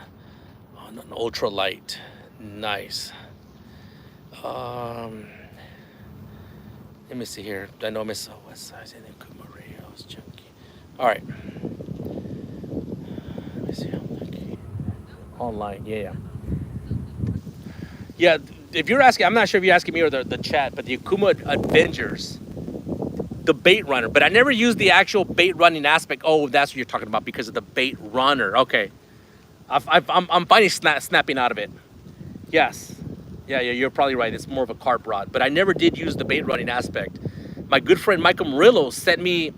Speaker 1: on an ultra light. Nice. Let me see here. I know I missed what size in the Okuma reels, chunky. All right. Let me see. Online, yeah. Yeah, if you're asking, I'm not sure if you're asking me or the chat, but the Okuma Avengers, the bait runner. But I never used the actual bait running aspect. Oh, that's what you're talking about because of the bait runner. Okay. I'm finally snapping out of it. Yes. Yeah, you're probably right. It's more of a carp rod. But I never did use the bait running aspect. My good friend Michael Murillo sent me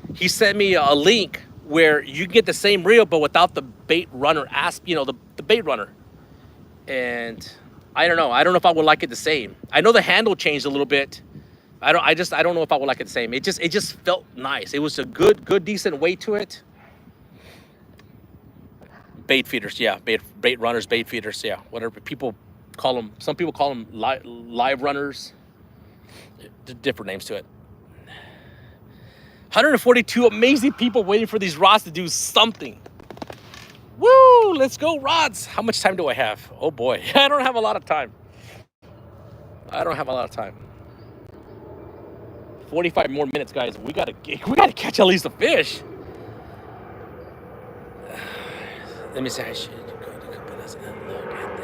Speaker 1: a link where you can get the same reel, but without the bait runner the bait runner. And I don't know. I don't know if I would like it the same. I know the handle changed a little bit. I don't know if I would like it the same. It just felt nice. It was a good, decent weight to it. Bait feeders, yeah. Bait runners, bait feeders, yeah. Whatever people call them. Some people call them live runners. Different names to it. 142 amazing people waiting for these rods to do something. Woo! Let's go, rods. How much time do I have? Oh boy, I don't have a lot of time. 45 more minutes, guys. We gotta catch at least a fish. Let me see. I should go to Capinas and look at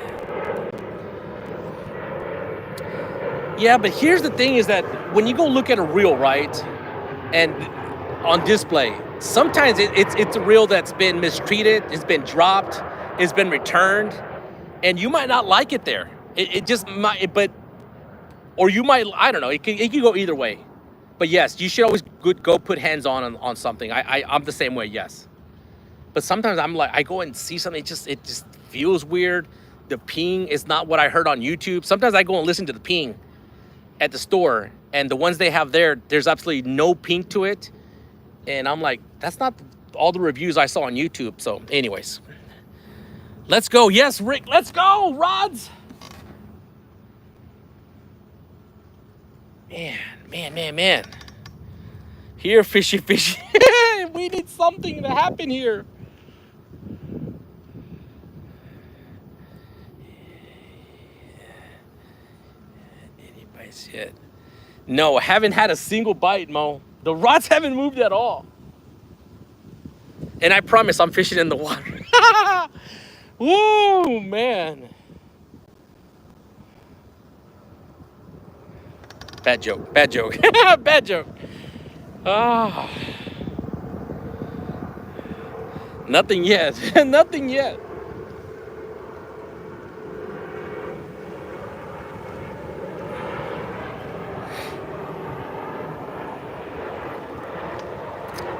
Speaker 1: that. Yeah, but here's the thing: is that when you go look at a reel, right, and on display, sometimes it's a reel that's been mistreated, it's been dropped, it's been returned, and you might not like it there. It just might, or you might, I don't know. It can go either way. But yes, you should always go put hands on something. I'm the same way, yes. But sometimes I'm like, I go and see something, it just feels weird. The ping is not what I heard on YouTube. Sometimes I go and listen to the ping at the store, and the ones they have there's absolutely no ping to it. And I'm like, that's not all the reviews I saw on YouTube. So anyways, let's go. Yes, Rick, let's go, rods. Man. Here, fishy. We need something to happen here. Any bites yet? No, haven't had a single bite, Mo. The rods haven't moved at all. And I promise I'm fishing in the water. Woo, man. Bad joke. Bad joke. Ah. Nothing yet. Nothing yet.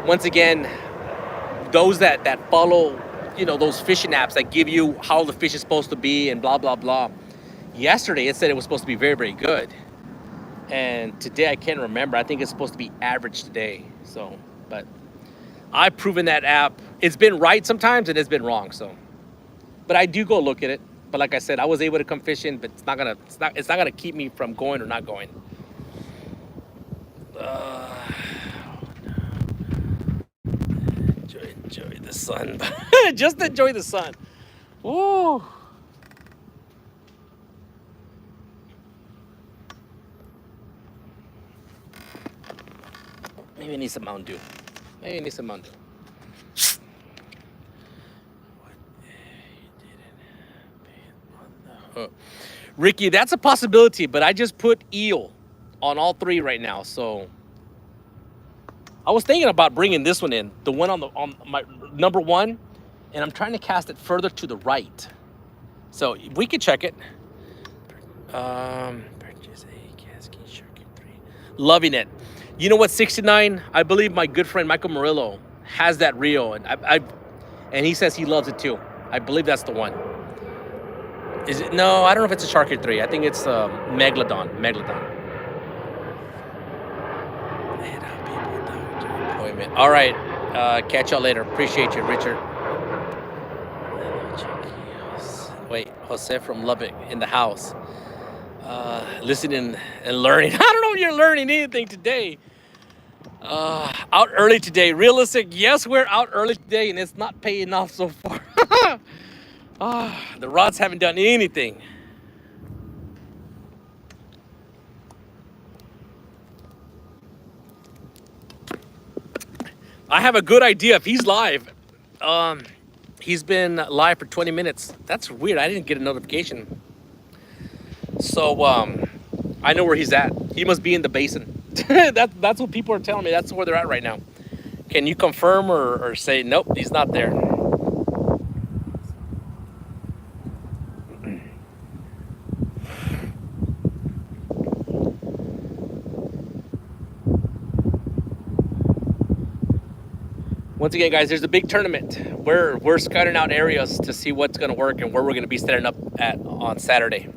Speaker 1: Once again, those that follow, those fishing apps that give you how the fish is supposed to be and blah, blah, blah. Yesterday, it said it was supposed to be very, very good. And today, I can't remember. I think it's supposed to be average today. So, but I've proven that app. It's been right sometimes and it's been wrong. So, but I do go look at it. But like I said, I was able to come fishing, but it's not gonna keep me from going or not going. Enjoy the sun. Just enjoy the sun. Woo. Maybe I need some Mountain Dew. Maybe I need some Mountain Dew. Ricky, that's a possibility, but I just put eel on all three right now. So I was thinking about bringing this one in, the one on my number one, and I'm trying to cast it further to the right. So we could check it. Purchase a cascade shark 3. Loving it. You know what, 69? I believe my good friend Michael Murillo has that reel, and and he says he loves it too. I believe that's the one. Is it? No, I don't know if it's a Shark 3. I think it's Megalodon. All right. Catch y'all later. Appreciate you, Richard. Wait, Jose from Lubbock in the house. Listening and learning. I don't know if you're learning anything today. Out early today. Realistic, yes, we're out early today, and it's not paying off so far. The rods haven't done anything. I have a good idea. If he's live, he's been live for 20 minutes. That's weird. I didn't get a notification. So I know where he's at. He must be in the basin. That's what people are telling me. That's where they're at right now. Can you confirm or say, nope, he's not there? Once again, guys, there's a big tournament. We're scouting out areas to see what's going to work and where we're going to be setting up at on Saturday.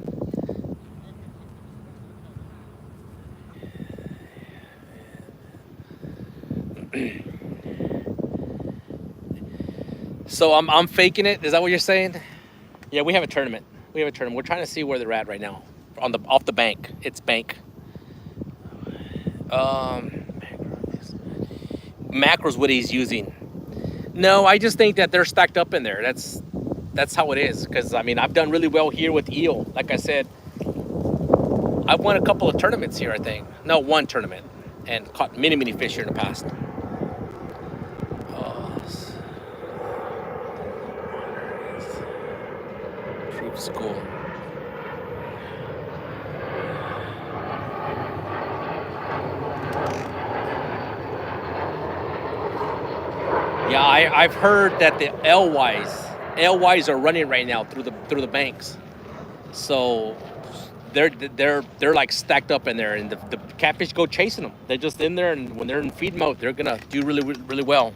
Speaker 1: So I'm faking it. Is that what you're saying? Yeah, we have a tournament. We're trying to see where they're at right now. Off the bank. It's bank. Macro's what he's using. No, I just think that they're stacked up in there. That's how it is. Because I mean, I've done really well here with eel. Like I said, I've won a couple of tournaments here. I think one tournament, and caught many fish here in the past. Proof school. Yeah, I've heard that the LYs are running right now through the banks, so they're like stacked up in there, and the catfish go chasing them. They're just in there, and when they're in feed mode, they're gonna do really well.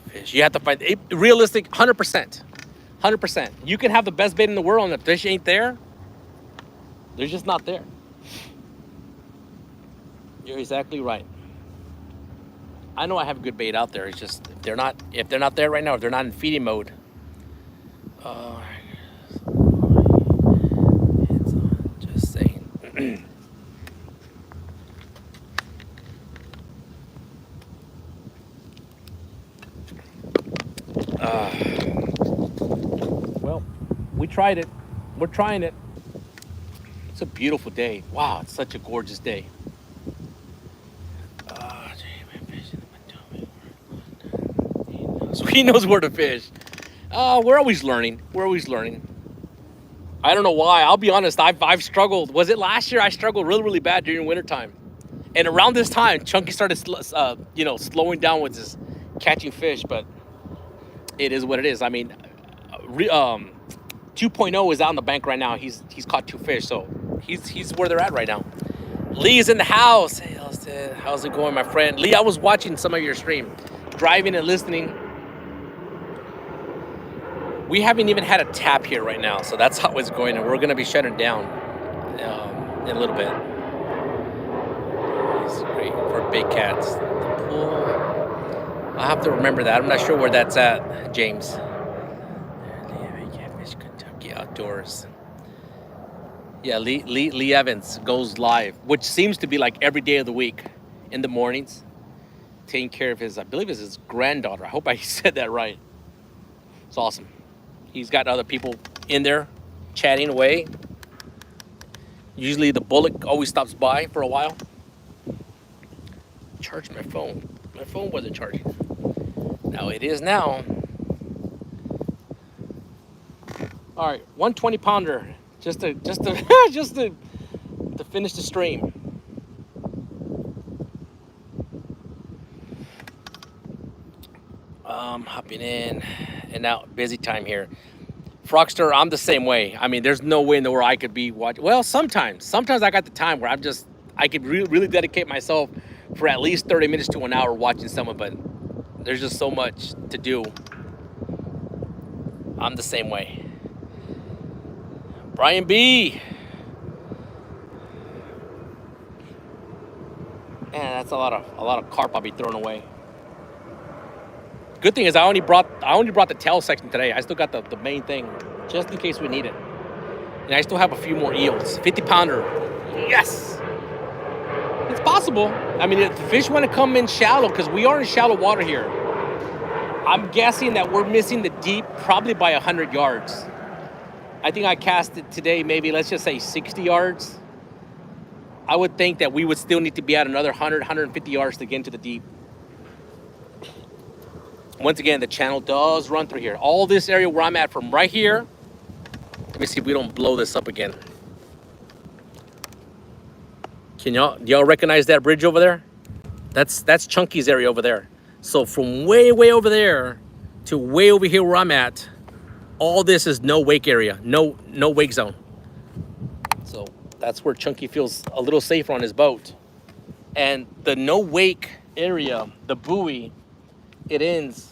Speaker 1: Fish, you have to find it, realistic, 100%. You can have the best bait in the world, and the fish ain't there. They're just not there. You're exactly right. I know I have good bait out there. It's just if they're not there right now, if they're not in feeding mode. Just saying. Well, we tried it. We're trying it. It's a beautiful day. Wow, it's such a gorgeous day. So he knows where to fish. We're always learning. I don't know why. I'll be honest. I've struggled. Was it last year? I struggled really bad during wintertime. And around this time, Chunky started, slowing down with his catching fish. But it is what it is. I mean, 2.0 is out on the bank right now. He's caught 2 fish, so he's where they're at right now. Lee is in the house. Hey, Austin, how's it going, my friend? Lee, I was watching some of your stream, driving and listening. We haven't even had a tap here right now, so that's how it's going, and we're going to be shutting down in a little bit. It's great for big cats. The pool, I'll have to remember that. I'm not sure where that's at, James. Catfish, Kentucky Outdoors. 100%. 100%. You can have the best bait in the world, and the fish ain't there. They're just not there. You're exactly right. I know I have a good bait out there. It's just if they're not there right now, they're just not there. Yeah, Lee Evans goes live, which seems to be like every day of the week in the mornings, taking care of his, I believe it's his granddaughter. I hope I said that right. It's awesome. He's got other people in there chatting away. Usually the Bullock always stops by for a while. Charge my phone. My phone wasn't charging. Now it is now. All right, 120 pounder, just to just to finish the stream. Hopping in and out, busy time here. Frogster, I'm the same way. I mean, there's no way in the world I could be watching. Well, sometimes I got the time where I could really dedicate myself for at least 30 minutes to an hour watching someone, but there's just so much to do. I'm the same way. Brian B. Man, that's a lot of carp I'll be throwing away. Good thing is I only brought the tail section today. I still got the main thing just in case we need it. And I still have a few more eels. 50 pounder. Yes. It's possible. I mean, if the fish want to come in shallow, because we are in shallow water here. I'm guessing that we're missing the deep probably by 100 yards. I think I cast it today, maybe let's just say 60 yards. I would think that we would still need to be at another 100, 150 yards to get into the deep. Once again, the channel does run through here. All this area where I'm at from right here. Let me see if we don't blow this up again. Do y'all recognize that bridge over there? That's Chunky's area over there. So from way over there to way over here where I'm at, all this is no wake area, no wake zone. So that's where Chunky feels a little safer on his boat. And the no wake area, the buoy, it ends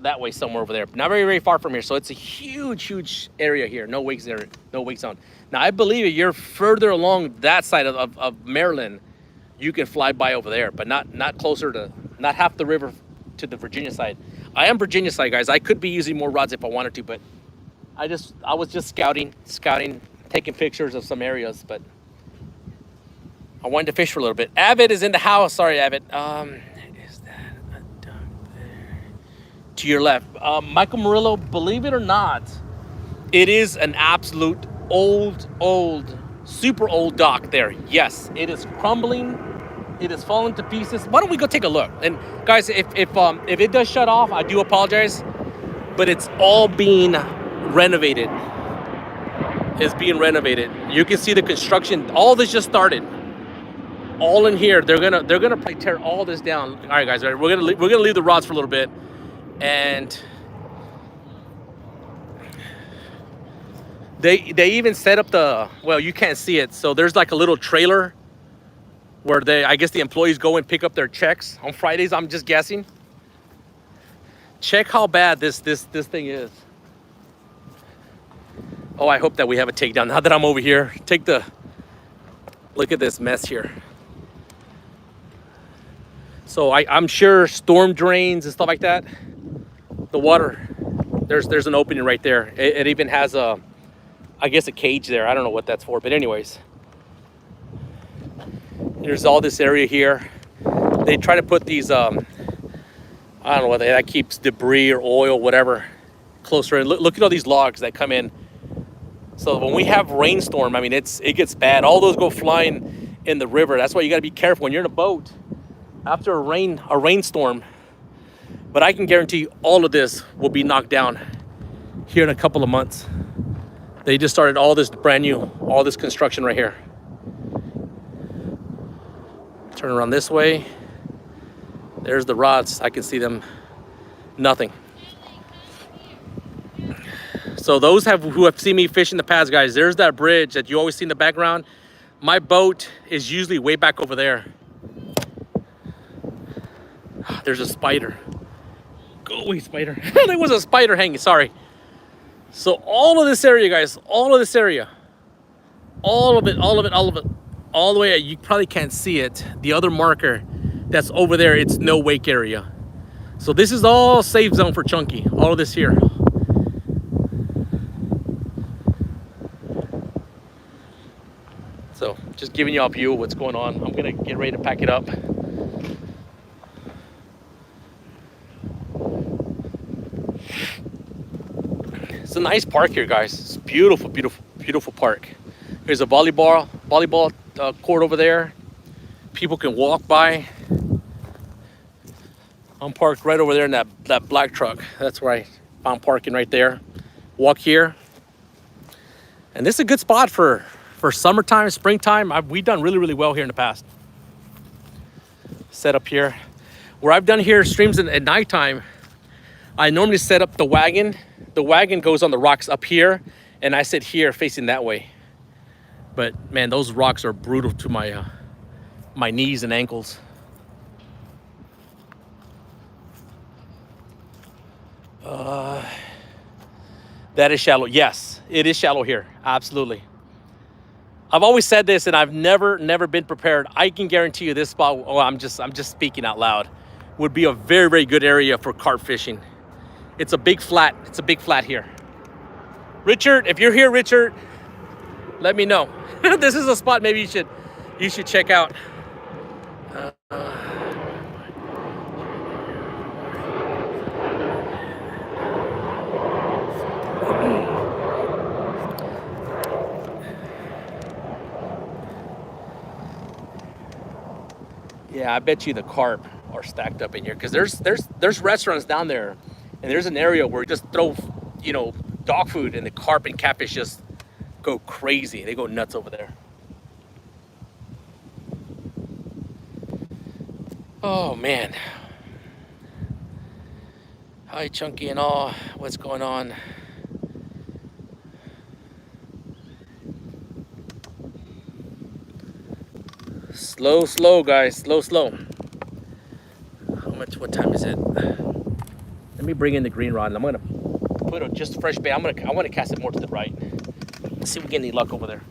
Speaker 1: that way somewhere over there. Not very far from here. So it's a huge area here. No wake area, no wake zone. Now I believe if you're further along that side of Maryland, you can fly by over there, but not closer to, not half the river to the Virginia side. I am Virginia side, guys. I could be using more rods if I wanted to, but I was just scouting, taking pictures of some areas, but I wanted to fish for a little bit. Avid is in the house. Sorry, Avid. Is that a duck there? To your left. Michael Murillo, believe it or not, it is an absolute old, super old dock there. Yes, it is crumbling. It is falling to pieces. Why don't we go take a look? And guys, if it does shut off, I do apologize, but it's all being renovated. It's being renovated. You can see the construction. All this just started. All in here. They're gonna probably tear all this down. All right, guys. All right, we're gonna leave the rods for a little bit, and they even set up the, well, you can't see it. So there's like a little trailer where I guess the employees go and pick up their checks on Fridays. I'm just guessing. Check how bad this thing is. Oh, I hope that we have a takedown. Now that I'm over here, look at this mess here. So I'm sure storm drains and stuff like that. The water, there's an opening right there. It even has I guess a cage there. I don't know what that's for, but anyways. There's all this area here. They try to put these, I don't know whether that keeps debris or oil, whatever, closer in. Look at all these logs that come in. So when we have rainstorm, I mean, it gets bad. All those go flying in the river. That's why you got to be careful when you're in a boat after a rainstorm. But I can guarantee you all of this will be knocked down here in a couple of months. They just started all this brand new, all this construction right here. Turn around this way. There's the rods. I can see them. Nothing. So those who have seen me fish in the past, guys, there's that bridge that you always see in the background. My boat is usually way back over there. There's a spider. Go away, spider. There was a spider hanging, sorry. So all of this area, guys, all of this area, all of it, all the way, you probably can't see it. The other marker that's over there, it's no wake area. So this is all safe zone for Chunky, all of this here. So just giving you a view of what's going on. I'm gonna get ready to pack it up. It's a nice park here, guys. It's a beautiful, beautiful, beautiful park. There's a volleyball court over there. People can walk by. I'm parked right over there in that black truck. That's where I'm parking right there. Walk here. And this is a good spot for summertime, springtime. We've done really, really well here in the past. Set up here. Where I've done here streams at nighttime, I normally set up the wagon. The wagon goes on the rocks up here, and I sit here facing that way. But man, those rocks are brutal to my my knees and ankles. That is shallow. Yes, it is shallow here. Absolutely. I've always said this, and I've never been prepared. I can guarantee you this spot. Oh, I'm just speaking out loud. Would be a very, very good area for carp fishing. It's a big flat. It's a big flat here. Richard, if you're here, Richard, let me know. This is a spot maybe you should check out. Yeah, I bet you the carp are stacked up in here because there's restaurants down there, and there's an area where you just throw, you know, dog food, and the carp and catfish just go crazy. They go nuts over there. Oh man. Hi Chunky and all. What's going on? Slow, guys. Slow. What time is it? Let me bring in the green rod, and I'm gonna put just a fresh bait. I want to cast it more to the right. Let's see if we get any luck over there.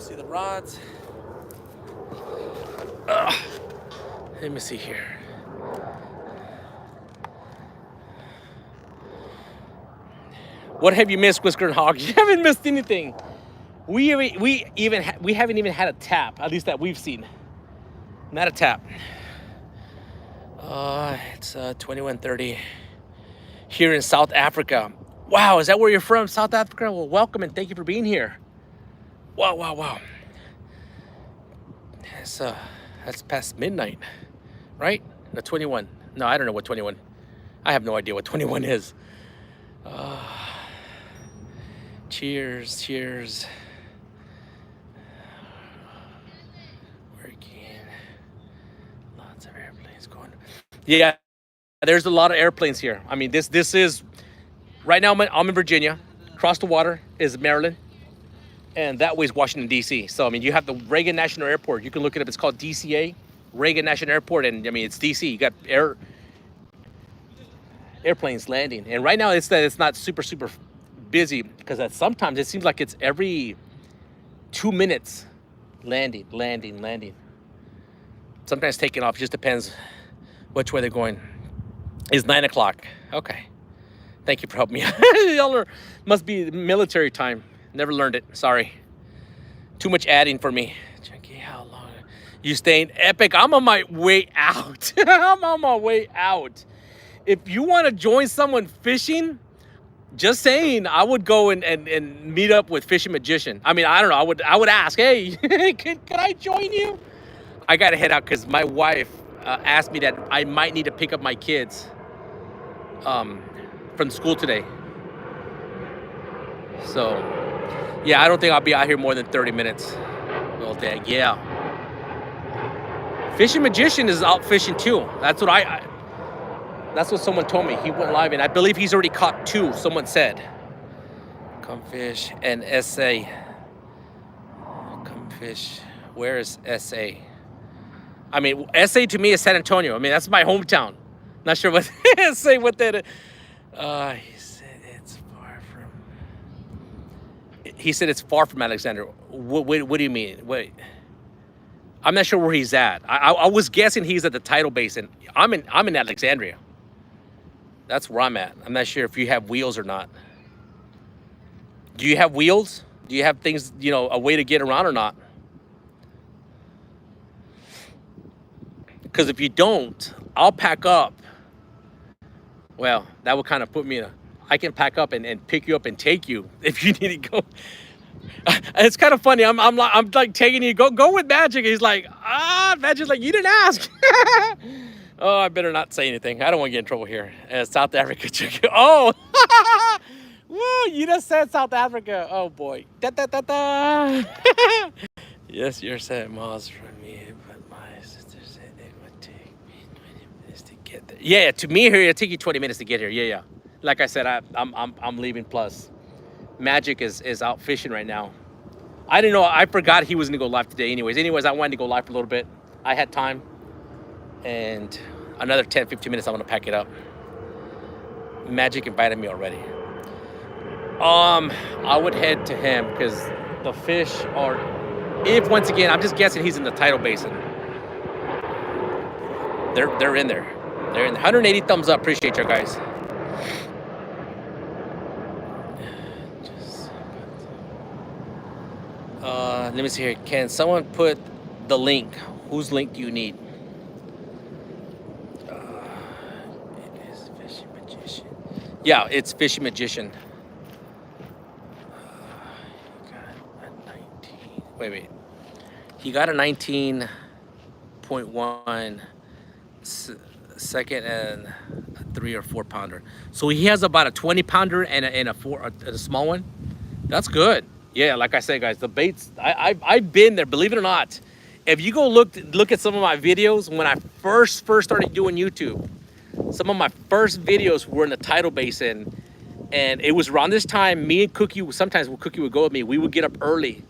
Speaker 1: See the rods. Let me see here. What have you missed, Whisker and Hog? You haven't missed anything. We haven't even had a tap, at least that we've seen. Not a tap. It's 21:30 here in South Africa. Wow, is that where you're from, South Africa? Well, welcome and thank you for being here. Wow, wow, wow. That's past midnight, right? No, 21. No, I don't know what 21. I have no idea what 21 is. Cheers, cheers. Working. Lots of airplanes going. Yeah, there's a lot of airplanes here. I mean, this is right now. I'm in Virginia. Across the water is Maryland, and that way is Washington D.C. So I mean, you have the Reagan National Airport. You can look it up. It's called DCA, Reagan National Airport, and I mean it's D.C. You got airplanes landing, and right now it's not super busy because sometimes it seems like it's every 2 minutes landing. Sometimes taking off. It just depends which way they're going. It's 9 o'clock. Okay. Thank you for helping me. Y'all must be military time. Never learned it. Sorry. Too much adding for me. Junkie, how long? You staying epic? I'm on my way out. I'm on my way out. If you want to join someone fishing, just saying, I would go and meet up with Fishing Magician. I mean, I don't know. I would ask, hey, can I join you? I got to head out because my wife asked me that I might need to pick up my kids from school today. So, yeah, I don't think I'll be out here more than 30 minutes. Well, dang, yeah. Fishing Magician is out fishing too. That's what that's what someone told me. He went live, and I believe he's already caught 2, someone said. Come fish and SA. Come fish. Where is SA? I mean, SA to me is San Antonio. I mean, that's my hometown. Not sure what SA what that. He said it's far from. He said it's far from Alexander. What do you mean? Wait. I'm not sure where he's at. I was guessing he's at the tidal basin. I'm in Alexandria. That's where I'm at. I'm not sure if you have wheels or not. Do you have wheels? Do you have things, a way to get around or not? Because if you don't, I'll pack up. Well, that would kind of put me in I can pack up and pick you up and take you if you need to go. It's kind of funny. I'm like taking you, go with Magic. He's like, Magic's like, you didn't ask. Oh, I better not say anything. I don't want to get in trouble here. South Africa. Oh, woo, you just said South Africa. Oh, boy. Yes, you're 7 miles from me, but my sister said it would take me 20 minutes to get there. Yeah, to me here, it'll take you 20 minutes to get here. Yeah. Like I said, I'm leaving plus. Magic is out fishing right now. I didn't know. I forgot he was going to go live today anyways. I wanted to go live for a little bit. I had time. And another 10-15 minutes, I'm gonna pack it up. Magic invited me already. I would head to him because the fish are, if once again, I'm just guessing he's in the tidal basin. They're in there. They're in there. 180 thumbs up. Appreciate you guys. Let me see here. Can someone put the link? Whose link do you need? Yeah, it's Fishing Magician. He got a 19. Wait. He got a 19.1 second and a 3 or 4 pounder. So he has about a 20 pounder and a small one. That's good. Yeah, like I said, guys, the baits. I've been there. Believe it or not. If you go look at some of my videos when I first started doing YouTube. Some of my first videos were in the tidal basin, and it was around this time, me and Cookie, sometimes Cookie would go with me, we would get up early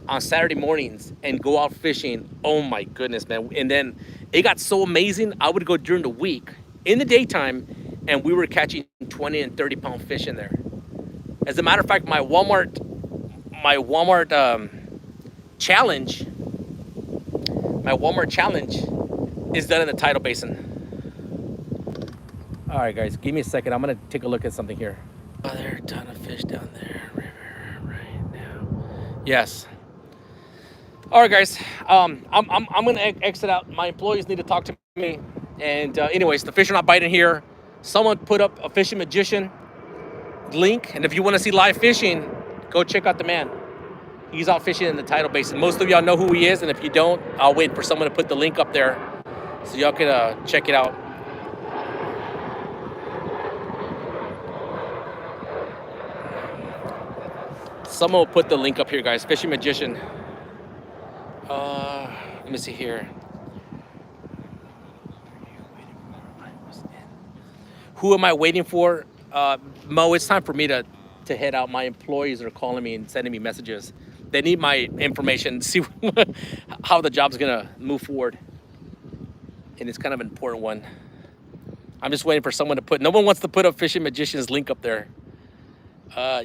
Speaker 1: on Saturday mornings and go out fishing. Oh my goodness, man. And then it got so amazing, I would go during the week, in the daytime, and we were catching 20 and 30 pound fish in there. As a matter of fact, my Walmart challenge is done in the tidal basin. All right, guys, give me a second. I'm gonna take a look at something here. Oh, there are a ton of fish down there river right now. Yes. All right, guys. I'm gonna exit out. My employees need to talk to me. And anyways, the fish are not biting here. Someone put up a fishing magician link, and if you want to see live fishing, go check out the man. He's out fishing in the tidal basin. Most of y'all know who he is, and if you don't, I'll wait for someone to put the link up there so y'all can check it out. Someone will put the link up here, guys. Fishing magician. Let me see here. Who am I waiting for? Mo, it's time for me to head out. My employees are calling me and sending me messages. They need my information to see how the job's gonna move forward. And it's kind of an important one. I'm just waiting for someone to put, no one wants to put a fishing magician's link up there.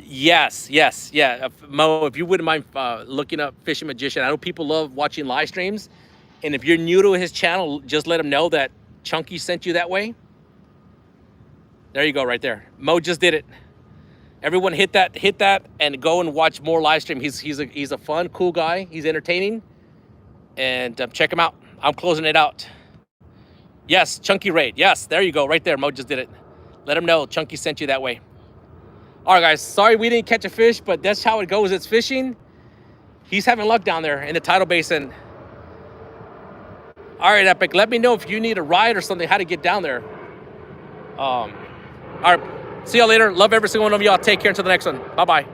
Speaker 1: Yes, yeah. Mo, if you wouldn't mind looking up fishing magician. I know people love watching live streams. And if you're new to his channel, just let him know that Chunky sent you that way. There you go, right there. Mo just did it. Everyone hit that, and go and watch more live stream. He's a fun, cool guy. He's entertaining, and check him out. I'm closing it out. Yes, Chunky Raid. Yes, there you go, right there. Mo just did it. Let him know Chunky sent you that way. All right, guys. Sorry we didn't catch a fish, but that's how it goes. It's fishing. He's having luck down there in the tidal basin. All right, Epic. Let me know if you need a ride or something, how to get down there. All right. See y'all later. Love every single one of y'all. Take care until the next one. Bye-bye.